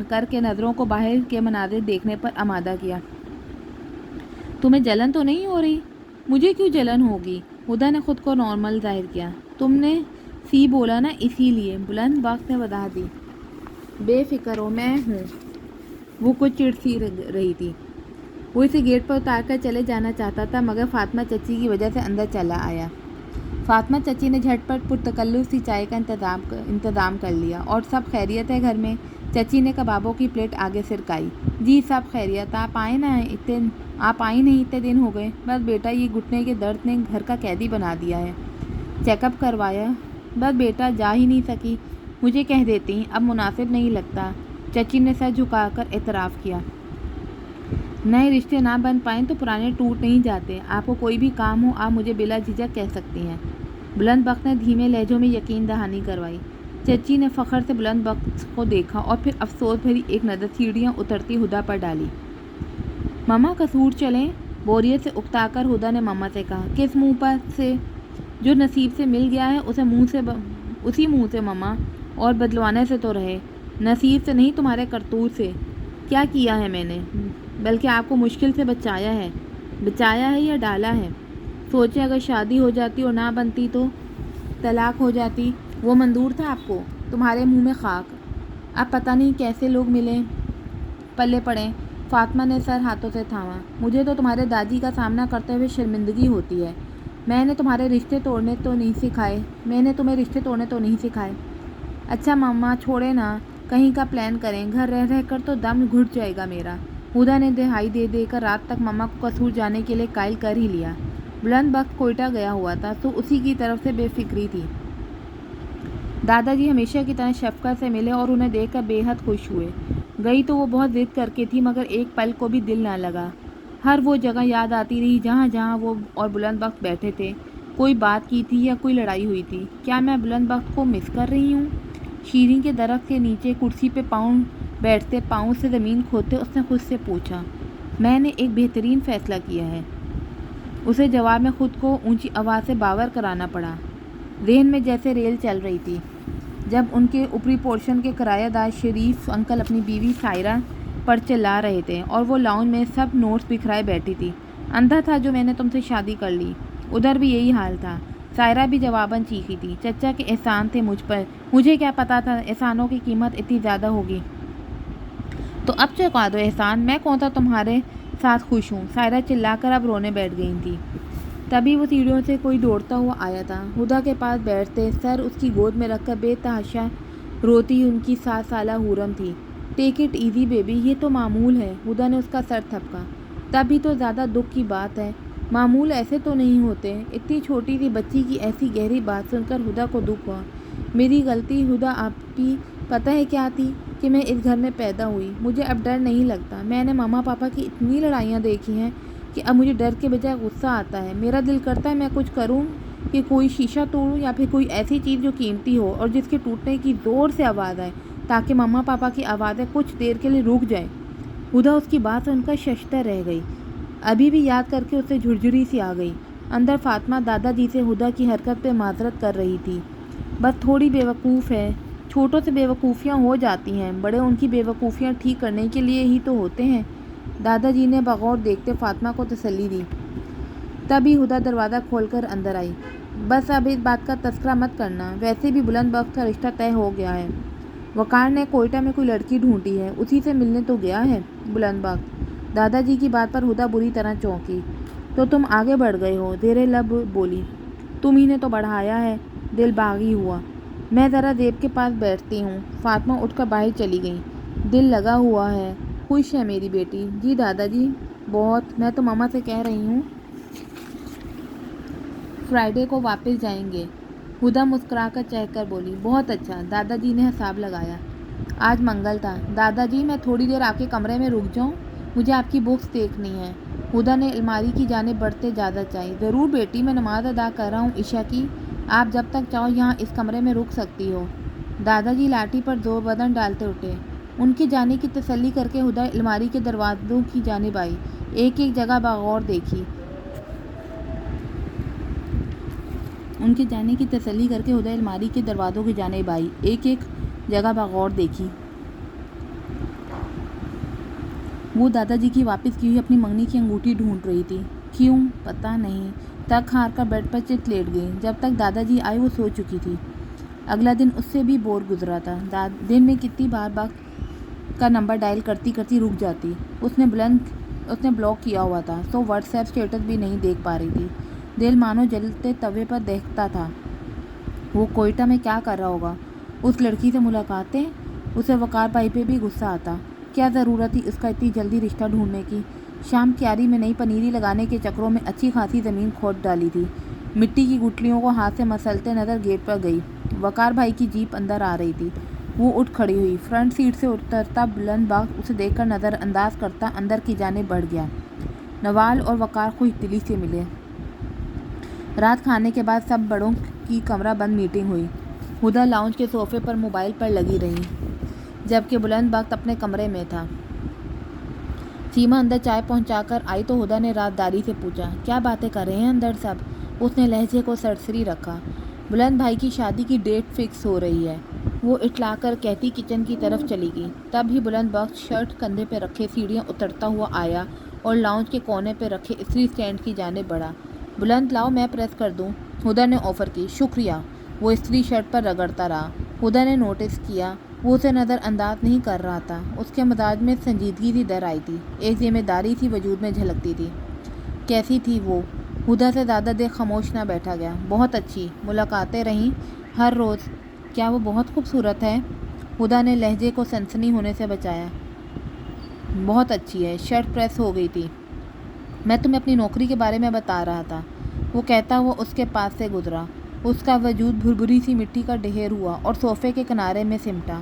کر کے نظروں کو باہر کے مناظر دیکھنے پر آمادہ کیا۔ تمہیں جلن تو نہیں ہو رہی؟ مجھے کیوں جلن ہوگی؟ ہدا نے خود کو نارمل ظاہر کیا۔ تم نے سی بولا نا، اسی لیے، بلند بخت نے وضاحت دی۔ بے فکر ہو، میں ہوں۔ وہ کچھ چڑ سی رہی تھی۔ وہ اسے گیٹ پر اتار کر چلے جانا چاہتا تھا، مگر فاطمہ چچی کی وجہ سے اندر چلا آیا۔ فاطمہ چچی نے جھٹ پٹ پرتکلف سی چائے کا انتظام کر لیا۔ اور سب خیریت ہے گھر میں؟ چچی نے کبابوں کی پلیٹ آگے سرکائی۔ جی سب خیریت، آپ آئی نہیں، اتنے دن ہو گئے۔ بس بیٹا، یہ گھٹنے کے درد نے گھر کا قیدی بنا دیا ہے۔ چیک اپ کروایا؟ بس بیٹا، جا ہی نہیں سکی۔ مجھے کہہ دیتی، اب مناسب نہیں لگتا۔ چچی نے سر جھکا کر اعتراف کیا۔ نئے رشتے نہ بن پائیں تو پرانے ٹوٹ نہیں جاتے۔ آپ کو کوئی بھی کام ہو، آپ مجھے بلا جھجک کہہ سکتی ہیں۔ بلند بخت نے دھیمے لہجوں میں یقین دہانی کروائی۔ چچی نے فخر سے بلند بخت کو دیکھا اور پھر افسوس بھری ایک نظر سیڑھیاں اترتی ہدا پر ڈالی۔ مما قصور چلیں؟ بوریت سے اکتا کر ہدا نے مما سے کہا۔ کس منہ پر سے؟ جو نصیب سے مل گیا ہے اسی منہ سے مما، اور بدلوانے سے تو رہے۔ نصیب سے نہیں، تمہارے کرتوت سے۔ کیا کیا ہے میں نے؟ بلکہ آپ کو مشکل سے بچایا ہے یا ڈالا ہے؟ سوچیں، اگر شادی ہو جاتی اور نہ بنتی تو طلاق ہو جاتی، وہ منظور تھا آپ کو؟ تمہارے منہ میں خاک۔ اب پتہ نہیں کیسے لوگ ملیں پلے پڑیں۔ فاطمہ نے سر ہاتھوں سے تھاما۔ مجھے تو تمہارے دادی کا سامنا کرتے ہوئے شرمندگی ہوتی ہے۔ میں نے تمہیں رشتے توڑنے تو نہیں سکھائے۔ اچھا مما، چھوڑے نا، کہیں کا پلان کریں، گھر رہ کر تو دم گھٹ جائے گا میرا۔ ہدا نے دہائی دے کر رات تک مما کو قصور جانے کے لیے قائل کر ہی لیا۔ بلند بخت کوئٹہ گیا ہوا تھا تو اسی کی طرف سے بے فکری تھی۔ دادا جی ہمیشہ کی طرح شفقت سے ملے اور انہیں دیکھ کر بے حد خوش ہوئے۔ گئی تو وہ بہت ضد کر کے تھی، مگر ایک پل کو بھی دل نہ لگا۔ ہر وہ جگہ یاد آتی رہی جہاں وہ اور بلند بخت بیٹھے تھے۔ کوئی بات کی تھی یا کوئی لڑائی ہوئی تھی؟ کیا میں بلند بخت کو مس کر رہی ہوں؟ شیریں کے درخت کے نیچے کرسی پہ بیٹھتے پاؤں سے زمین کھودتے اس نے خود سے پوچھا۔ میں نے ایک بہترین فیصلہ کیا ہے۔ اسے جواب میں خود کو اونچی آواز سے باور کرانا پڑا۔ ذہن میں جیسے ریل چل رہی تھی جب ان کے اوپری پورشن کے کرایہ دار شریف انکل اپنی بیوی سائرہ پر چلا رہے تھے اور وہ لاؤنج میں سب نوٹس بکھرائے بیٹھی تھی۔ اندھا تھا جو میں نے تم سے شادی کر لی۔ ادھر بھی یہی حال تھا۔ سائرہ بھی جواباً چیخی تھی۔ چچا کے احسان تھے مجھ پر، مجھے کیا پتا تھا احسانوں کی قیمت اتنی زیادہ ہوگی۔ تو اب چکا دو احسان، میں کون سا تمہارے ساتھ خوش ہوں۔ سائرہ چلا کر اب رونے بیٹھ گئی تھی۔ تبھی وہ سیڑھیوں سے کوئی دوڑتا ہوا آیا تھا۔ ہدا کے پاس بیٹھتے سر اس کی گود میں رکھ کر بے تحاشا روتی ان کی 7 سالہ حورم تھی۔ ٹیک اٹ ایزی بیبی، یہ تو معمول ہے۔ ہدا نے اس کا سر تھپکا۔ تب بھی تو زیادہ دکھ کی بات ہے۔ معمول ایسے تو نہیں ہوتے۔ اتنی چھوٹی سی بچی کی ایسی گہری بات سن کر ہدا کو دکھ ہوا۔ میری غلطی ہدا آپی، پتہ ہے کیا تھی؟ کہ میں اس گھر میں پیدا ہوئی۔ مجھے اب ڈر نہیں لگتا۔ میں نے ماما پاپا کی اتنی لڑائیاں دیکھی ہیں کہ اب مجھے ڈر کے بجائے غصہ آتا ہے۔ میرا دل کرتا ہے میں کچھ کروں، کہ کوئی شیشہ توڑوں یا پھر کوئی ایسی چیز جو قیمتی ہو اور جس کے ٹوٹنے کی زور سے آواز آئے تاکہ ماما پاپا کی آوازیں کچھ دیر کے لیے رک جائیں۔ ہدا اس کی بات سن کر ششدر رہ گئی۔ ابھی بھی یاد کر کے اسے جھرجھری سی آ گئی۔ اندر فاطمہ دادا جی سے ہدا کی حرکت پہ معذرت کر رہی تھی۔ بس تھوڑی بیوقوف ہے، چھوٹوں سے بیوقوفیاں ہو جاتی ہیں، بڑے ان کی بیوقوفیاں ٹھیک کرنے کے لیے ہی تو ہوتے ہیں۔ دادا جی نے بغور دیکھتے فاطمہ کو تسلی دی۔ تبھی ہدا دروازہ کھول کر اندر آئی۔ بس اب اس بات کا تذکرہ مت کرنا، ویسے بھی بلند بخت کا رشتہ طے ہو گیا ہے۔ وقار نے کوئٹہ میں کوئی لڑکی ڈھونڈی ہے، اسی سے ملنے تو گیا ہے۔ بلند بخت، دادا جی کی بات پر ہدا بری طرح چونکی۔ تو تم آگے بڑھ گئے ہو، زیر لب بولی۔ تم ہی نے تو بڑھایا ہے، دل باغی ہوا۔ میں ذرا زیب کے پاس بیٹھتی ہوں۔ فاطمہ اٹھ کر باہر چلی گئی۔ دل لگا ہوا ہے، خوش ہے میری بیٹی؟ جی دادا جی، بہت۔ میں تو ماما سے کہہ رہی ہوں فرائیڈے کو واپس جائیں گے۔ ہدا مسکرا کر چہک کر بولی۔ بہت اچھا۔ دادا جی نے حساب لگایا۔ آج منگل تھا۔ دادا جی میں تھوڑی دیر آپ کے کمرے میں رک جاؤں؟ مجھے آپ کی بکس دیکھنی ہے۔ ہدا نے الماری کی جانب بڑھتے اجازت چاہی۔ ضرور بیٹی، میں نماز ادا کر رہا ہوں عشاء کی، آپ جب تک چاہو یہاں اس کمرے میں رک سکتی ہو۔ دادا جی لاٹھی پر زور بدن ڈالتے اٹھے۔ ان کے جانے کی تسلی کر کے ہدا الماری کے دروازوں کی جانب آئی، ایک ایک جگہ بغور دیکھی۔ ان کے جانے کی تسلی کر کے ہدیٰ الماری کے دروازوں کی جانب آئی، ایک ایک جگہ بغور دیکھی۔ وہ دادا جی کی واپس کی ہوئی اپنی منگنی کی انگوٹھی ڈھونڈ رہی تھی۔ کیوں پتہ نہیں، تک ہار کر بیڈ پر چت لیٹ گئی۔ جب تک دادا جی آئے وہ سو چکی تھی۔ اگلا دن اس سے بھی بور گزرا تھا۔ دن میں کتنی بار وقت کا نمبر ڈائل کرتی کرتی رک جاتی۔ اس نے بلاک کیا ہوا تھا، سو واٹس ایپ اسٹیٹس بھی نہیں دیکھ پا رہی تھی۔ دل مانو جلتے توے پر دیکھتا تھا۔ وہ کوئٹہ میں کیا کر رہا ہوگا؟ اس لڑکی سے ملاقاتیں؟ اسے وقار بھائی پہ بھی غصہ آتا۔ کیا ضرورت تھی اس کا اتنی جلدی رشتہ ڈھونڈنے کی؟ شام کیاری میں نئی پنیری لگانے کے چکروں میں اچھی خاصی زمین کھود ڈالی تھی۔ مٹی کی گٹلیوں کو ہاتھ سے مسلتے نظر گیٹ پر گئی۔ وقار بھائی کی جیپ اندر آ رہی تھی۔ وہ اٹھ کھڑی ہوئی، فرنٹ سیٹ سے اترتا بلند بخت اسے دیکھ کر نظر انداز کرتا اندر کی جانب بڑھ گیا۔ نوال اور وقار خوش دلی سے ملے۔ رات کھانے کے بعد سب بڑوں کی کمرہ بند میٹنگ ہوئی۔ ہدیٰ لاؤنج کے صوفے پر موبائل پر لگی رہی، جبکہ بلند بخت اپنے کمرے میں تھا۔ سیما اندر چائے پہنچا کر آئی تو ہدیٰ نے رازداری سے پوچھا، کیا باتیں کر رہے ہیں اندر سب؟ اس نے لہجے کو سرسری رکھا۔ بلند بھائی کی شادی کی ڈیٹ فکس ہو رہی ہے، وہ اٹلا کر کہتی کچن کی طرف چلی گئی۔ تب ہی بلند بخت شرٹ کندھے پہ رکھے سیڑھیاں اترتا ہوا آیا اور لاؤنج کے کونے پہ رکھے استری اسٹینڈ کی جانب بڑھا۔ بلند لاؤ میں پریس کر دوں؟ ہدیٰ نے آفر کی۔ شکریہ۔ وہ استری شرٹ پر رگڑتا رہا۔ ہدیٰ نے نوٹس کیا وہ اسے نظر انداز نہیں کر رہا تھا۔ اس کے مزاج میں سنجیدگی سی در آئی تھی، ایک ذمہ داری سی وجود میں جھلکتی تھی۔ کیسی تھی وہ؟ ہدیٰ سے زیادہ دیر خاموش نہ بیٹھا گیا۔ بہت اچھی، ملاقاتیں رہیں ہر روز۔ کیا وہ بہت خوبصورت ہے؟ ہدیٰ نے لہجے کو سنسنی ہونے سے بچایا۔ بہت اچھی ہے۔ شرٹ پریس ہو گئی تھی۔ میں تمہیں اپنی نوکری کے بارے میں بتا رہا تھا، وہ کہتا ہوا اس کے پاس سے گزرا۔ اس کا وجود بھربھری سی مٹی کا ڈھیر ہوا اور صوفے کے کنارے میں سمٹا۔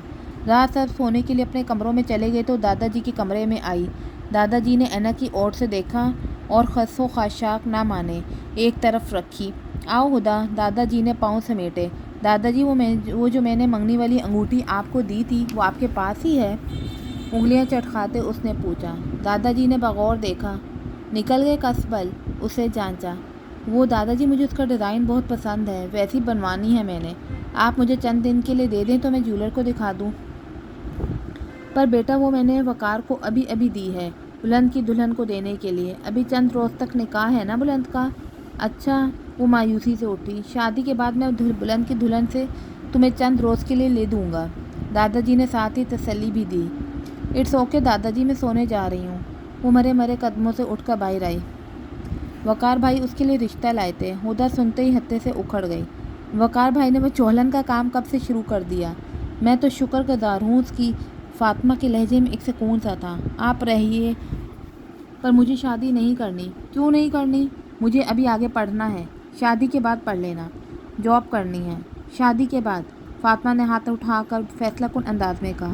رات سب سونے کے لیے اپنے کمروں میں چلے گئے تو دادا جی کے کمرے میں آئی۔ دادا جی نے اینک کی اوٹ سے دیکھا اور خس و خاشاک نہ مانے ایک طرف رکھی۔ آؤ ہدیٰ، دادا جی نے پاؤں سمیٹے۔ دادا جی وہ جو میں نے منگنی والی انگوٹھی آپ کو دی تھی وہ آپ کے پاس ہی ہے؟ انگلیاں چٹکھاتے اس نے پوچھا۔ دادا جی نے بغور دیکھا۔ نکل گئے کسبل؟ اسے جانچا۔ وہ دادا جی مجھے اس کا ڈیزائن بہت پسند ہے، ویسی بنوانی ہے میں نے۔ آپ مجھے چند دن کے لیے دے دیں تو میں جیولر کو دکھا دوں۔ پر بیٹا وہ میں نے وقار کو ابھی دی ہے، بلند کی دلہن کو دینے کے لیے۔ ابھی چند روز تک نکاح ہے نا بلند کا؟ اچھا۔ وہ مایوسی سے اٹھی۔ شادی کے بعد میں بلند کی دلہن سے تمہیں چند روز کے لیے لے دوں گا۔ دادا جی نے ساتھ ہی تسلی بھی دی۔ اٹس اوکے دادا جی، میں سونے جا رہی ہوں۔ وہ مرے قدموں سے اٹھ کر باہر آئی۔ وقار بھائی اس کے لیے رشتہ لائے تھے۔ ہدیٰ سنتے ہی ہتے سے اکھڑ گئی۔ وقار بھائی نے وہ چولہن کا کام کب سے شروع کر دیا؟ میں تو شکر گزار ہوں اس کی۔ فاطمہ کے لہجے میں ایک سکون سا تھا۔ آپ رہیے، پر مجھے شادی نہیں کرنی۔ کیوں نہیں کرنی؟ مجھے ابھی آگے پڑھنا ہے۔ شادی کے بعد پڑھ لینا۔ جاب کرنی ہے۔ شادی کے بعد؟ فاطمہ نے ہاتھ اٹھا کر فیصلہ کن انداز میں کہا۔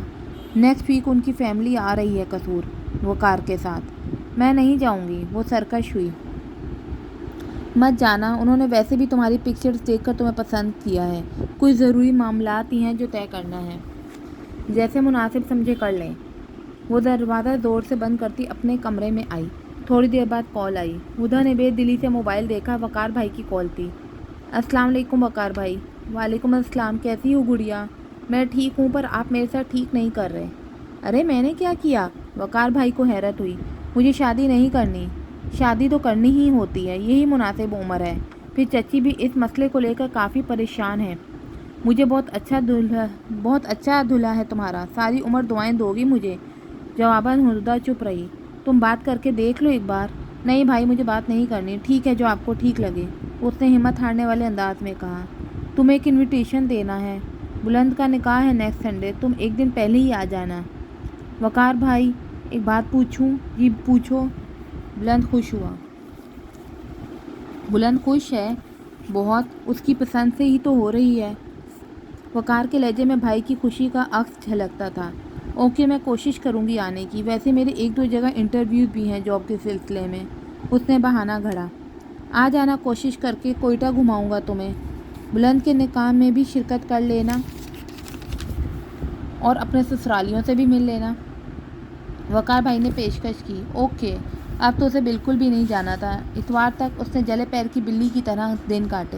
نیکسٹ ویک ان کی فیملی آ رہی ہے قصور وقار کے ساتھ۔ میں نہیں جاؤں گی، وہ سرکش ہوئی۔ مت جانا، انہوں نے ویسے بھی تمہاری پکچرز دیکھ کر تمہیں پسند کیا ہے۔ کچھ ضروری معاملات ہی ہیں جو طے کرنا ہے، جیسے مناسب سمجھے کر لیں۔ وہ دروازہ زور سے بند کرتی اپنے کمرے میں آئی۔ تھوڑی دیر بعد کال آئی۔ ہدیٰ نے بے دلی سے موبائل دیکھا، وقار بھائی کی کال تھی۔ السلام علیکم وقار بھائی۔ وعلیکم السلام، کیسی ہو گڑیا؟ میں ٹھیک ہوں، پر آپ میرے ساتھ ٹھیک نہیں کر رہے۔ ارے میں نے کیا کیا؟ وقار بھائی کو حیرت ہوئی۔ مجھے شادی نہیں کرنی۔ شادی تو کرنی ہی ہوتی ہے، یہی مناسب عمر ہے۔ پھر چچی بھی اس مسئلے کو لے کر کافی پریشان ہے۔ مجھے بہت اچھا دلہا ہے تمہارا، ساری عمر دعائیں دو گی مجھے۔ جواباً ہدیٰ چپ رہی۔ تم بات کر کے دیکھ لو ایک بار۔ نہیں بھائی، مجھے بات نہیں کرنی۔ ٹھیک ہے، جو آپ کو ٹھیک لگے، اس نے ہمت ہارنے والے انداز میں کہا۔ تمہیں ایک انویٹیشن دینا ہے، بلند کا نکاح ہے نیکسٹ سنڈے، تم ایک دن پہلے ہی آ جانا۔ وقار بھائی ایک بات پوچھوں؟ جی پوچھو۔ بلند خوش ہوا۔ بلند خوش ہے؟ بہت، اس کی پسند سے ہی تو ہو رہی ہے۔ وقار کے لہجے میں بھائی کی خوشی کا عکس جھلکتا تھا۔ اوکے، میں کوشش کروں گی آنے کی، ویسے میرے ایک دو جگہ انٹرویوز بھی ہیں جاب کے سلسلے میں۔ اس نے بہانہ گھڑا۔ آ جانا کوشش کر کے، کوئٹہ گھماؤں گا تمہیں۔ بلند کے نکاح میں بھی شرکت کر لینا اور اپنے سسرالیوں سے بھی مل لینا۔ وقار بھائی نے پیشکش کی۔ اوکے۔ اب تو اسے بالکل بھی نہیں جانا تھا۔ اتوار تک اس نے جلے پیر کی بلی کی طرح دن کاٹے۔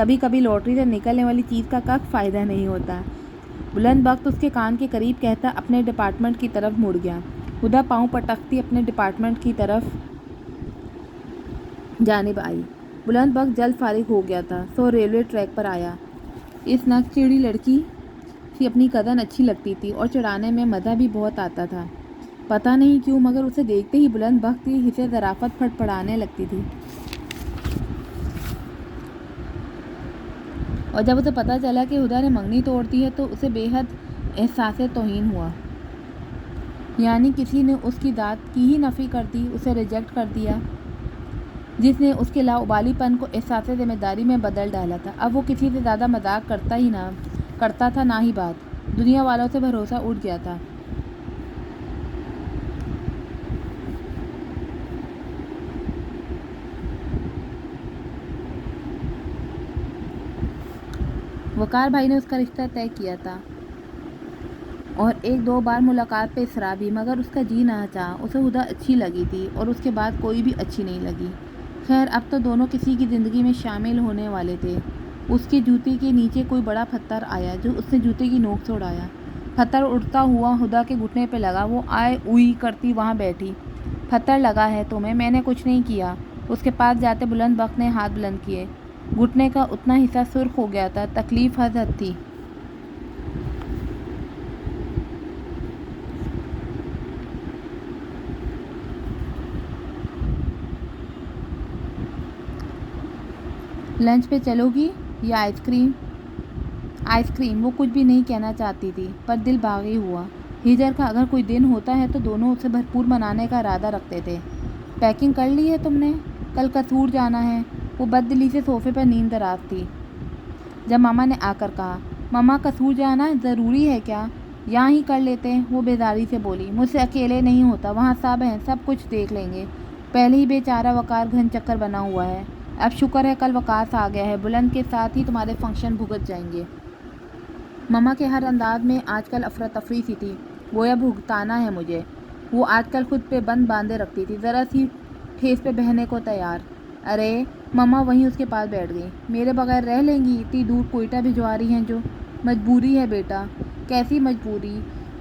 کبھی کبھی لاٹری سے نکلنے والی چیز کا کخ فائدہ نہیں ہوتا۔ بلند بخت اس کے کان کے قریب کہتا اپنے ڈپارٹمنٹ کی طرف مڑ گیا۔ ہدا پاؤں پٹکتی اپنے ڈپارٹمنٹ کی طرف جانب آئی۔ بلند بخت جلد فارغ ہو گیا تھا، سو ریلوے ٹریک پر آیا۔ اس نک چڑھی لڑکی سی اپنی کزن اچھی لگتی تھی اور چڑھانے میں مزہ بھی بہت آتا تھا۔ پتہ نہیں کیوں مگر اسے دیکھتے ہی بلند بخت کی حصے ظرافت پھٹ پڑانے لگتی تھی، اور جب اسے پتہ چلا کہ ہدا نے منگنی توڑ دی ہے تو اسے بے حد احساس توہین ہوا۔ یعنی کسی نے اس کی ذات کی ہی نفی کر دی، اسے ریجیکٹ کر دیا، جس نے اس کے لاابالی پن کو احساس ذمہ داری میں بدل ڈالا تھا۔ اب وہ کسی سے زیادہ مذاق کرتا تھا نہ ہی بات۔ دنیا والوں سے بھروسہ اٹھ گیا تھا۔ وقار بھائی نے اس کا رشتہ طے کیا تھا اور ایک دو بار ملاقات پہ اصرار بھی، مگر اس کا جی نہ چاہا۔ اسے ہدا اچھی لگی تھی اور اس کے بعد کوئی بھی اچھی نہیں لگی۔ خیر اب تو دونوں کسی کی زندگی میں شامل ہونے والے تھے۔ اس کے جوتے کے نیچے کوئی بڑا پتھر آیا جو اس نے جوتے کی نوک سے اڑایا۔ پتھر اڑتا ہوا ہدا کے گھٹنے پہ لگا۔ وہ آئے اوئی کرتی وہاں بیٹھی۔ پتھر لگا ہے تمہیں؟ میں نے کچھ نہیں کیا۔ اس کے پاس جاتے بلند بخت نے ہاتھ بلند کیے۔ گھٹنے کا اتنا حصہ سرخ ہو گیا تھا، تکلیف حد تھی۔ لنچ پہ چلو گی یا آئس کریم؟ Ice cream. وہ کچھ بھی نہیں کہنا چاہتی تھی پر دل باغی ہوا۔ ہجر کا اگر کوئی دن ہوتا ہے تو دونوں اسے بھرپور منانے کا ارادہ رکھتے تھے۔ پیکنگ کر لی ہے تم نے؟ کل قصور جانا ہے۔ وہ بد دلی سے صوفے پر نیند دراز تھی جب ماما نے آ کر کہا، ماما قصور جانا ضروری ہے کیا؟ یہاں ہی کر لیتے ہیں، وہ بیزاری سے بولی۔ مجھ سے اکیلے نہیں ہوتا، وہاں سب ہیں، سب کچھ دیکھ لیں گے۔ پہلے ہی بیچارہ وقار گھن چکر بنا ہوا ہے، اب شکر ہے کل وقاص آ گیا ہے، بلند کے ساتھ ہی تمہارے فنکشن بھگت جائیں گے۔ ماما کے ہر انداز میں آج کل افراتفری سی تھی، گویا بھگتانا ہے مجھے۔ وہ آج کل خود پہ بند باندھے رکھتی تھی، ذرا سی ٹھیس پہ بہنے کو تیار۔ ارے ماما وہیں اس کے پاس بیٹھ گئی۔ میرے بغیر رہ لیں گی؟ اتنی دور کوئٹہ بھجوا رہی ہیں جو؟ مجبوری ہے بیٹا۔ کیسی مجبوری؟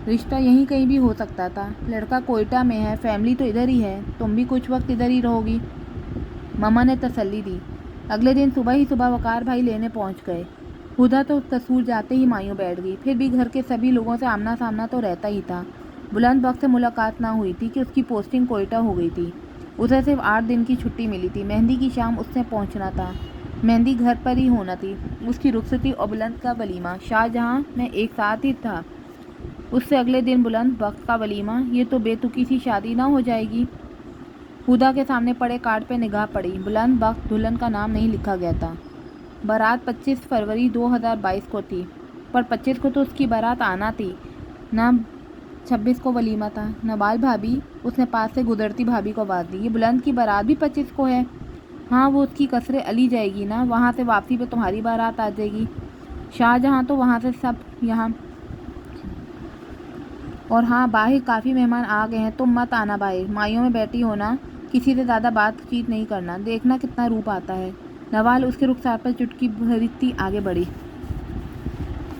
رشتہ یہیں کہیں بھی ہو سکتا تھا۔ لڑکا کوئٹہ میں ہے، فیملی تو ادھر ہی ہے، تم بھی کچھ وقت ادھر ہی رہو گی، ماما نے تسلی دی۔ اگلے دن صبح وقار بھائی لینے پہنچ گئے۔ ہدا تو قصور جاتے ہی مایوں بیٹھ گئی، پھر بھی گھر کے سبھی لوگوں سے آمنا سامنا تو رہتا ہی تھا۔ بلند بخت سے ملاقات نہ ہوئی تھی کہ اس کی پوسٹنگ کوئٹہ ہو گئی تھی۔ اسے صرف 8 دن کی چھٹی ملی تھی۔ مہندی کی شام اس نے پہنچنا تھا، مہندی گھر پر ہی ہونا تھی۔ اس کی رخصتی اور بلند کا ولیمہ شاہجہاں میں ایک ساتھ ہی تھا۔ اس سے اگلے دن بلند بخت کا ولیمہ، یہ تو بے تکی سی شادی نہ ہو جائے گی؟ ہدا کے سامنے پڑے کارڈ پہ نگاہ پڑی۔ بلند بخت دلہن کا نام نہیں لکھا گیا تھا۔ بارات 25 فروری 2022 کو تھی، پر 25 کو تو اس کی بارات آنا تھی، نہ 26 کو ولیمہ تھا۔ نوال بھابی، اس نے پاس سے گزرتی بھابی کو آواز دی، یہ بلند کی بارات بھی 25 کو ہے؟ ہاں وہ اس کی قصر علی جائے گی نا، وہاں سے واپسی پہ تمہاری بارات آ جائے گی۔ شاہجہاں تو وہاں سے سب یہاں، اور ہاں باہر کافی مہمان آ گئے ہیں، تم مت آنا باہر، مائیوں میں بیٹھی ہونا، کسی سے زیادہ بات چیت نہیں کرنا، دیکھنا کتنا روپ آتا ہے۔ نوال اس کے رخسار پر چٹکی بھرتی آگے بڑھی۔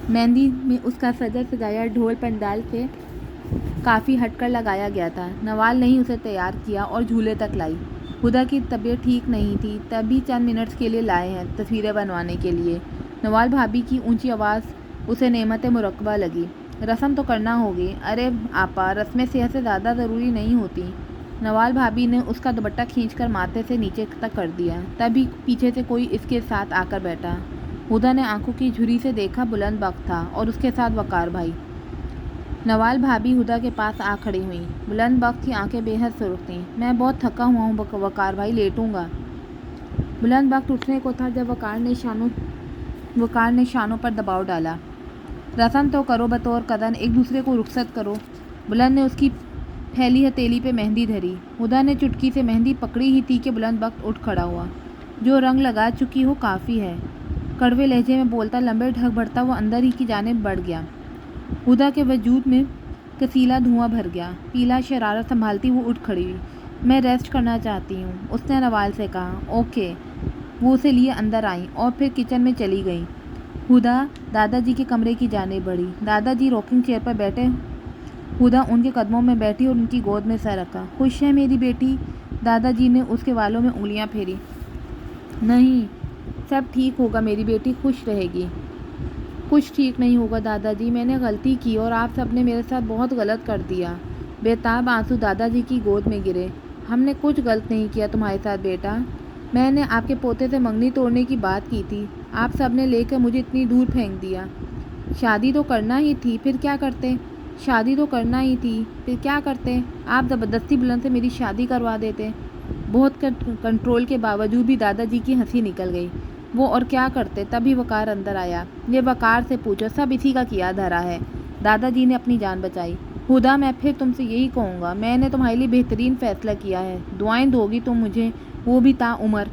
مہندی میں اس کا سجایا ڈھول پنڈال سے کافی ہٹ کر لگایا گیا تھا۔ نوال نے ہی اسے تیار کیا اور جھولے تک لائی۔ ہدا کی طبیعت ٹھیک نہیں تھی، تبھی چند منٹس کے لیے لائے ہیں تصویریں بنوانے کے لیے۔ نوال بھابی کی اونچی آواز اسے نعمت مرکبہ لگی۔ رسم تو کرنا ہوگی۔ ارے آپا، رسمیں صحت سے زیادہ ضروری نہیں ہوتی۔ نوال بھابی نے اس کا دوپٹہ کھینچ کر ماتھے سے نیچے تک کر دیا، تبھی پیچھے سے کوئی اس کے ساتھ آ کر بیٹھا۔ ہدا نے آنکھوں کی جھری سے دیکھا، بلند بخت تھا اور اس کے ساتھ وقار بھائی۔ نوال بھابی ہدا کے پاس آ کھڑی ہوئیں۔ بلند بخت کی آنکھیں بے حد سرخ تھیں۔ میں بہت تھکا ہوا ہوں وقار بھائی، لیٹوں گا۔ بلند بخت اٹھنے کو تھا جب وقار نے شانوں پر دباؤ ڈالا۔ رسم تو کرو بطور کزن، ایک دوسرے کو رخصت کرو۔ بلند نے اس کی پھیلی ہتھیلی پہ مہندی دھری۔ ہدا نے چٹکی سے مہندی پکڑی ہی تھی کہ بلند بخت اٹھ کھڑا ہوا۔ جو رنگ لگا چکی ہو کافی ہے، کڑوے لہجے میں بولتا لمبے ڈھک بڑھتا وہ اندر ہی کی جانب بڑھ گیا۔ ہدا کے وجود میں کسیلا دھواں بھر گیا۔ پیلا شرارت سنبھالتی وہ اٹھ کھڑی ہوئی۔ میں ریسٹ کرنا چاہتی ہوں، اس نے نوال سے کہا۔ اوکے۔ وہ اسے لیے اندر آئیں اور پھر کچن میں چلی گئیں۔ ہدا دادا جی کے کمرے کی جانب بڑھی۔ دادا جی راکنگ چیئر پر بیٹھے۔ ہدا ان کے قدموں میں بیٹھی اور ان کی گود میں سر رکھا۔ خوش ہے میری بیٹی؟ دادا جی نے اس کے بالوں میں انگلیاں پھیری۔ نہیں، سب ٹھیک ہوگا میری بیٹی، خوش رہے گی۔ کچھ ٹھیک نہیں ہوگا دادا جی، میں نے غلطی کی اور آپ سب نے میرے ساتھ بہت غلط کر دیا۔ بےتاب آنسو دادا جی کی گود میں گرے۔ ہم نے کچھ غلط نہیں کیا تمہارے ساتھ بیٹا، میں نے آپ کے پوتے سے منگنی توڑنے کی بات کی تھی، آپ سب نے لے کر مجھے اتنی دور پھینک دیا۔ شادی تو کرنا ہی تھی، پھر کیا کرتے؟ شادی تو کرنا ہی تھی، پھر کیا کرتے؟ آپ زبردستی بلند سے میری شادی کروا دیتے۔ بہت کنٹرول کے باوجود بھی دادا جی کی ہنسی نکل گئی۔ وہ اور کیا کرتے؟ تبھی وقار اندر آیا۔ یہ وقار سے پوچھو، سب اسی کا کیا دھرا ہے۔ دادا جی نے اپنی جان بچائی۔ ہدا میں پھر تم سے یہی کہوں گا، میں نے تمہارے لیے بہترین فیصلہ کیا ہے، دعائیں دو گی تم مجھے، وہ بھی تا عمر۔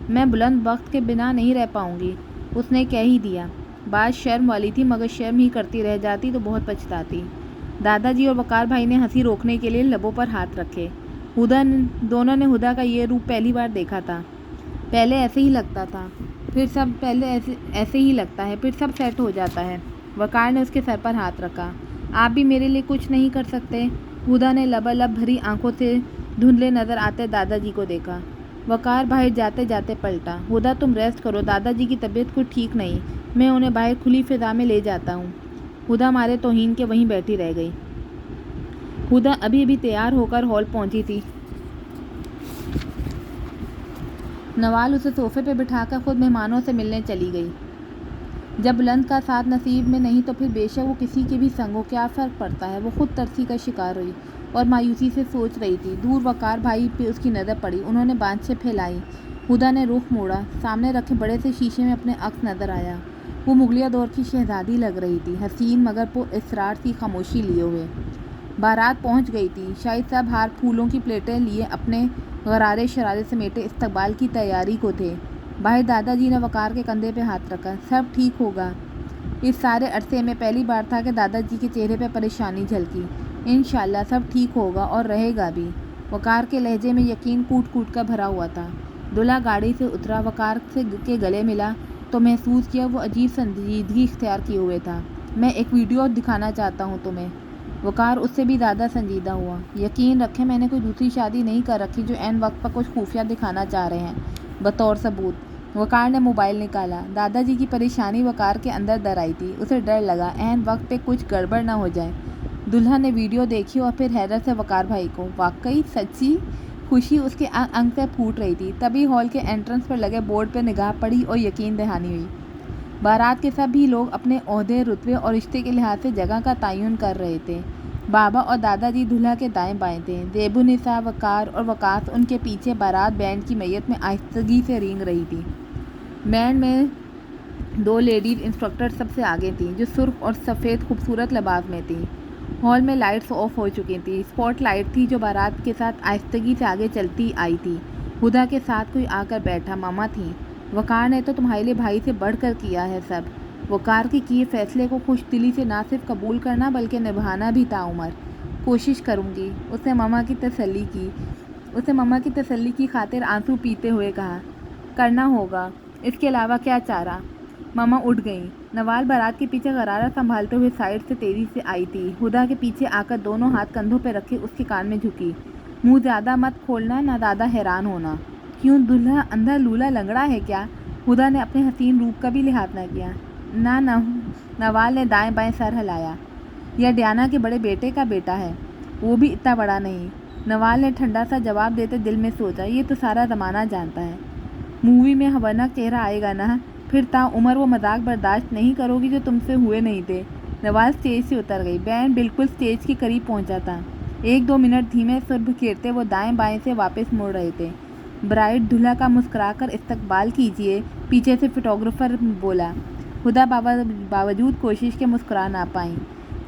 میں بلند وقت کے بنا نہیں رہ پاؤں گی۔ اس نے کہہ ہی دیا۔ بات شرم والی تھی، مگر شرم ہی کرتی رہ جاتی تو بہت پچھتاتی۔ دادا جی اور وقار بھائی نے ہنسی روکنے کے لیے لبوں پر ہاتھ رکھے۔ دونوں نے ہدا کا یہ روپ پہلی بار دیکھا تھا۔ پہلے ایسے ہی لگتا تھا، ایسے ہی لگتا ہے، پھر سب سیٹ ہو جاتا ہے۔ وقار نے اس کے سر پر ہاتھ رکھا۔ آپ بھی میرے لیے کچھ نہیں کر سکتے؟ ہدا نے لبالب بھری آنکھوں سے دھندلے نظر آتے دادا جی کو دیکھا۔ وقار باہر جاتے جاتے پلٹا۔ ہدا تم ریسٹ کرو، دادا جی کی طبیعت کچھ ٹھیک نہیں، میں انہیں باہر کھلی فضا میں لے جاتا ہوں۔ ہدا مارے توہین کے وہیں بیٹھی رہ گئی۔ ہدا ابھی تیار ہو کر ہال پہنچی تھی۔ نوال اسے صوفے پہ بٹھا کر خود مہمانوں سے ملنے چلی گئی۔ جب بلند کا ساتھ نصیب میں نہیں تو پھر بے شک وہ کسی کے بھی سنگ ہو، کیا فرق پڑتا ہے؟ وہ خود ترسی کا شکار ہوئی اور مایوسی سے سوچ رہی تھی۔ دور وقار بھائی پہ اس کی نظر پڑی، انہوں نے بانچھیں پھیلائی۔ ہدا نے رخ موڑا، سامنے رکھے بڑے سے شیشے میں اپنے عکس نظر آیا۔ وہ مغلیہ دور کی شہزادی لگ رہی تھی، حسین مگر پر اسرار سی خاموشی لیے ہوئے۔ بارات پہنچ گئی تھی، شاہد صاحب ہار پھولوں کی پلیٹیں لیے اپنے غرارے شرارے سمیٹے استقبال کی تیاری کو تھے۔ باہر دادا جی نے وقار کے کندھے پہ ہاتھ رکھا۔ سب ٹھیک ہوگا؟ اس سارے عرصے میں پہلی بار تھا کہ دادا جی کے چہرے پہ پریشانی جھلکی۔ انشاءاللہ سب ٹھیک ہوگا اور رہے گا بھی۔ وقار کے لہجے میں یقین کوٹ کوٹ کر بھرا ہوا تھا۔ دلہا گاڑی سے اترا، وقار کے گلے ملا تو محسوس کیا وہ عجیب سنجیدگی اختیار کیے ہوئے تھا۔ میں ایک ویڈیو دکھانا چاہتا ہوں تمہیں۔ وقار اس سے بھی زیادہ سنجیدہ ہوا۔ یقین رکھیں میں نے کوئی دوسری شادی نہیں کر رکھی جو عین وقت پر کچھ خفیہ دکھانا چاہ رہے ہیں بطور ثبوت۔ وقار نے موبائل نکالا۔ دادا جی کی پریشانی وقار کے اندر در آئی تھی، اسے ڈر لگا عین وقت پہ کچھ گڑبڑ نہ ہو جائے۔ دلہا نے ویڈیو دیکھی اور پھر حیرت سے وقار بھائی کو۔ واقعی سچی؟ خوشی اس کے انگ سے پھوٹ رہی تھی۔ تبھی ہال کے انٹرنس پر لگے بورڈ پہ نگاہ پڑی اور یقین دہانی ہوئی۔ بارات کے سبھی لوگ اپنے عہدے، رتبے اور رشتے کے لحاظ سے جگہ کا تعین کر رہے تھے۔ بابا اور دادا جی دلہا کے دائیں بائیں تھے۔ زیب النساء، وقار اور وقاص ان کے پیچھے بارات بینڈ کی میت میں آہستگی سے رینگ رہی تھی۔ بینڈ میں دو لیڈیز انسٹرکٹر سب سے آگے تھیں، جو سرخ اور سفید خوبصورت لباس میں تھیں۔ ہال میں لائٹس آف ہو چکی تھیں، اسپاٹ لائٹ تھی جو بارات کے ساتھ آہستگی سے آگے چلتی آئی تھی۔ ہدا کے ساتھ کوئی آ کر بیٹھا، ماما تھیں۔ وقار نے تو تمہارے لیے بھائی سے بڑھ کر کیا ہے سب۔ وقار کے کیے فیصلے کو خوش دلی سے نہ صرف قبول کرنا بلکہ نبھانا بھی تا عمر۔ کوشش کروں گی، اس نے ماما کی تسلی کی خاطر آنسو پیتے ہوئے کہا۔ کرنا ہوگا، اس کے علاوہ کیا چارہ؟ ماما اٹھ گئیں۔ نوال بارات کے پیچھے غرارہ سنبھالتے ہوئے سائڈ سے تیزی سے آئی تھی۔ ہدا کے پیچھے آ کر دونوں ہاتھ کندھوں پہ رکھے اس کے کان میں جھکی۔ منہ زیادہ مت کھولنا، نہ زیادہ حیران ہونا۔ کیوں دلہا اندھا لولا لنگڑا ہے کیا؟ ہدا نے اپنے حسین روپ کا بھی لحاظ نہ کیا۔ نہ نوال نے دائیں بائیں سر ہلایا۔ یہ ڈیانا کے بڑے بیٹے کا بیٹا ہے، وہ بھی اتنا بڑا نہیں۔ نوال نے ٹھنڈا سا جواب دیتے دل میں سوچا، یہ تو سارا زمانہ جانتا ہے۔ مووی میں حیوانک چہرہ آئے گا نا، پھر تا عمر وہ مذاق برداشت نہیں کرو گی جو تم سے ہوئے نہیں تھے۔ نوال اسٹیج سے اتر گئی۔ بینڈ بالکل اسٹیج کے قریب پہنچا تھا۔ 1-2 منٹ دھیمے سر بکھیرتے وہ دائیں بائیں سے واپس مڑ رہے تھے۔ برائڈ دلہا کا مسکرا کر استقبال کیجیے، پیچھے سے فوٹوگرافر بولا۔ ہدا باوجود کوشش کے مسکرا نہ پائیں۔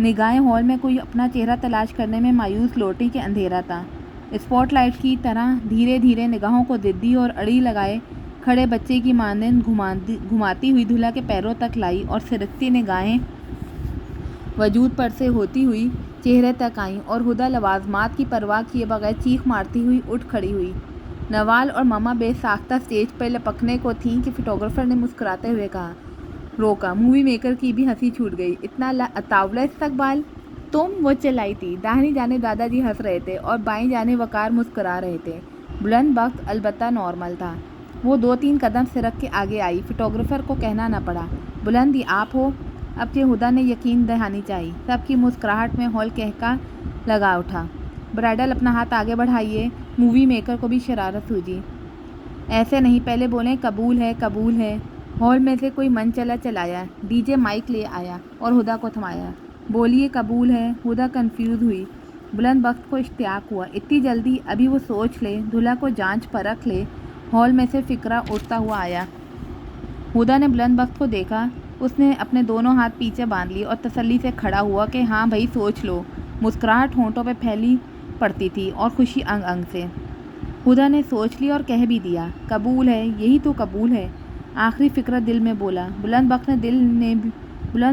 نگاہیں ہال میں کوئی اپنا چہرہ تلاش کرنے میں مایوس لوٹی کہ اندھیرا تھا۔ اسپاٹ لائٹ کی طرح دھیرے دھیرے نگاہوں کو ضدی اور اڑی لگائے کھڑے بچے کی مانند گھماتی ہوئی دلہا کے پیروں تک لائی اور سرکتی نگاہیں وجود پر سے ہوتی ہوئی چہرے تک آئیں اور ہدا لوازمات کی پرواہ کیے بغیر چیخ مارتی ہوئی اٹھ کھڑی ہوئی۔ نوال اور ماما بے ساختہ اسٹیج پر لپکنے کو تھیں کہ فوٹوگرافر نے مسکراتے ہوئے کہا، روکا۔ مووی میکر کی بھی ہنسی چھوٹ گئی۔ اتنا اطاولہ استقبال! تم! وہ چلائی تھی۔ داہنی جانب دادا جی ہنس رہے تھے اور بائیں جانب وقار مسکرا رہے تھے۔ بلند بخت البتہ نارمل تھا۔ وہ 2-3 قدم سرک کے آگے آئی۔ فوٹوگرافر کو کہنا نہ پڑا، بلند یہ آپ ہو؟ اب کہ ہدا نے یقین دہانی چاہی۔ سب کی مسکراہٹ میں ہال کہکا لگا اٹھا۔ برائڈل اپنا ہاتھ آگے بڑھائیے۔ مووی میکر کو بھی شرارت سوجی۔ ایسے نہیں، پہلے بولیں قبول ہے، قبول ہے۔ ہال میں سے کوئی من چلایا، ڈی جے مائک لے آیا اور ہدا کو تھمایا۔ بولیے قبول ہے۔ ہدا کنفیوز ہوئی۔ بلند بخت کو اشتیاق ہوا، اتنی جلدی؟ ابھی وہ سوچ لے، دلہا کو جانچ پرکھ لے۔ ہال میں سے فقرہ اٹھتا ہوا آیا۔ ہدا نے بلند بخت کو دیکھا۔ اس نے اپنے دونوں ہاتھ پیچھے باندھ لیے اور تسلی سے کھڑا ہوا کہ ہاں بھائی سوچ لو۔ مسکراہٹ ہونٹوں پہ پھیلی پڑتی تھی اور خوشی انگ انگ سے۔ ہدا نے سوچ لیا اور کہہ بھی دیا، قبول ہے، یہی تو قبول ہے۔ آخری فقرہ دل میں بولا۔ بلند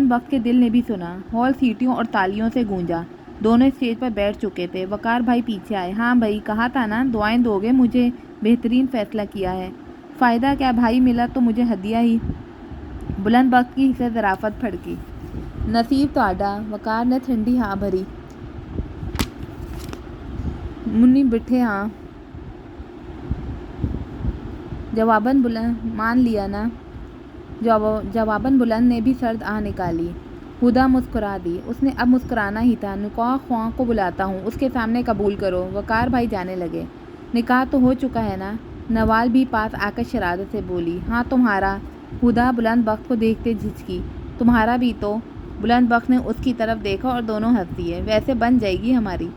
بخت کے دل نے بھی سنا۔ ہال سیٹیوں اور تالیوں سے گونجا۔ دونوں اسٹیج پر بیٹھ چکے تھے۔ وقار بھائی پیچھے آئے۔ ہاں بھائی، کہا تھا نا دعائیں دو گے مجھے، بہترین فیصلہ کیا ہے۔ فائدہ کیا بھائی، ملا تو مجھے ہدیہ ہی۔ بلند بخت کی سے ظرافت پھڑکی۔ نصیب تہاڈا۔ وقار نے ٹھنڈی ہاں بھری۔ منی بٹھے ہاں۔ جواباً بلند، مان لیا نا؟ جواباً بلند نے بھی سرد آہ نکالی۔ ہدا مسکرا دی۔ اس نے اب مسکرانا ہی تھا۔ نکاح خواں کو بلاتا ہوں، اس کے سامنے قبول کرو۔ وقار بھائی جانے لگے۔ نکاح تو ہو چکا ہے نا؟ نوال بھی پاس آ کر شرارت سے بولی۔ ہاں تمہارا؟ ہدا بلند بخت کو دیکھتے جھجکی۔ تمہارا بھی تو؟ بلند بخت نے اس کی طرف دیکھا اور دونوں ہنس دیے۔ ویسے بن جائے گی ہماری۔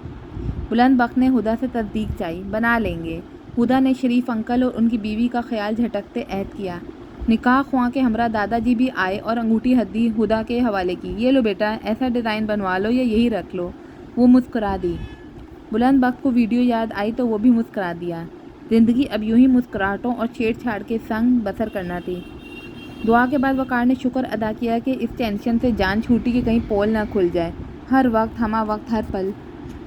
بلند بخت نے ہدا سے تصدیق چاہی۔ بنا لیں گے۔ ہدا نے شریف انکل اور ان کی بیوی کا خیال جھٹکتے عہد کیا۔ نکاح خواں کے ہمراہ دادا جی بھی آئے اور انگوٹھی ہدی ہدا کے حوالے کی۔ یہ لو بیٹا، ایسا ڈیزائن بنوا لو یا یہی رکھ لو۔ وہ مسکرا دی۔ بلند بخت کو ویڈیو یاد آئی تو وہ بھی مسکرا دیا۔ زندگی اب یوں ہی مسکراہٹوں اور چھیڑ چھاڑ کے سنگ بسر کرنا تھی۔ دعا کے بعد وقار نے شکر ادا کیا کہ اس ٹینشن سے جان چھوٹی کہ کہیں پول نہ کھل جائے۔ ہر وقت، ہمہ وقت، ہر پل۔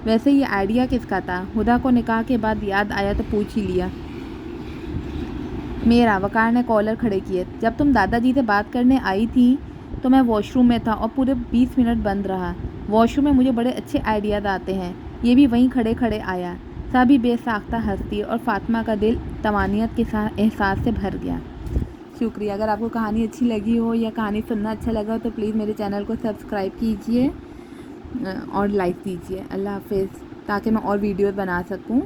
ویسے یہ آئیڈیا کس کا تھا؟ ہدا کو نکاح کے بعد یاد آیا تو پوچھ ہی لیا۔ میرا۔ وقار نے کالر کھڑے کیے۔ جب تم دادا جی سے بات کرنے آئی تھی تو میں واش روم میں تھا اور پورے 20 منٹ بند رہا۔ واش روم میں مجھے بڑے اچھے آئیڈیاز آتے ہیں۔ یہ بھی وہیں کھڑے کھڑے آیا۔ سبھی بے ساختہ ہنس دیے اور فاطمہ کا دل طمانینت کے احساس سے بھر گیا۔ شکریہ۔ اگر آپ کو کہانی اچھی لگی ہو یا کہانی سننا اچھا لگا ہو تو پلیز میرے چینل کو سبسکرائب کیجیے اور لائک کیجیے۔ اللہ حافظ، تاکہ میں اور ویڈیوز بنا سکوں۔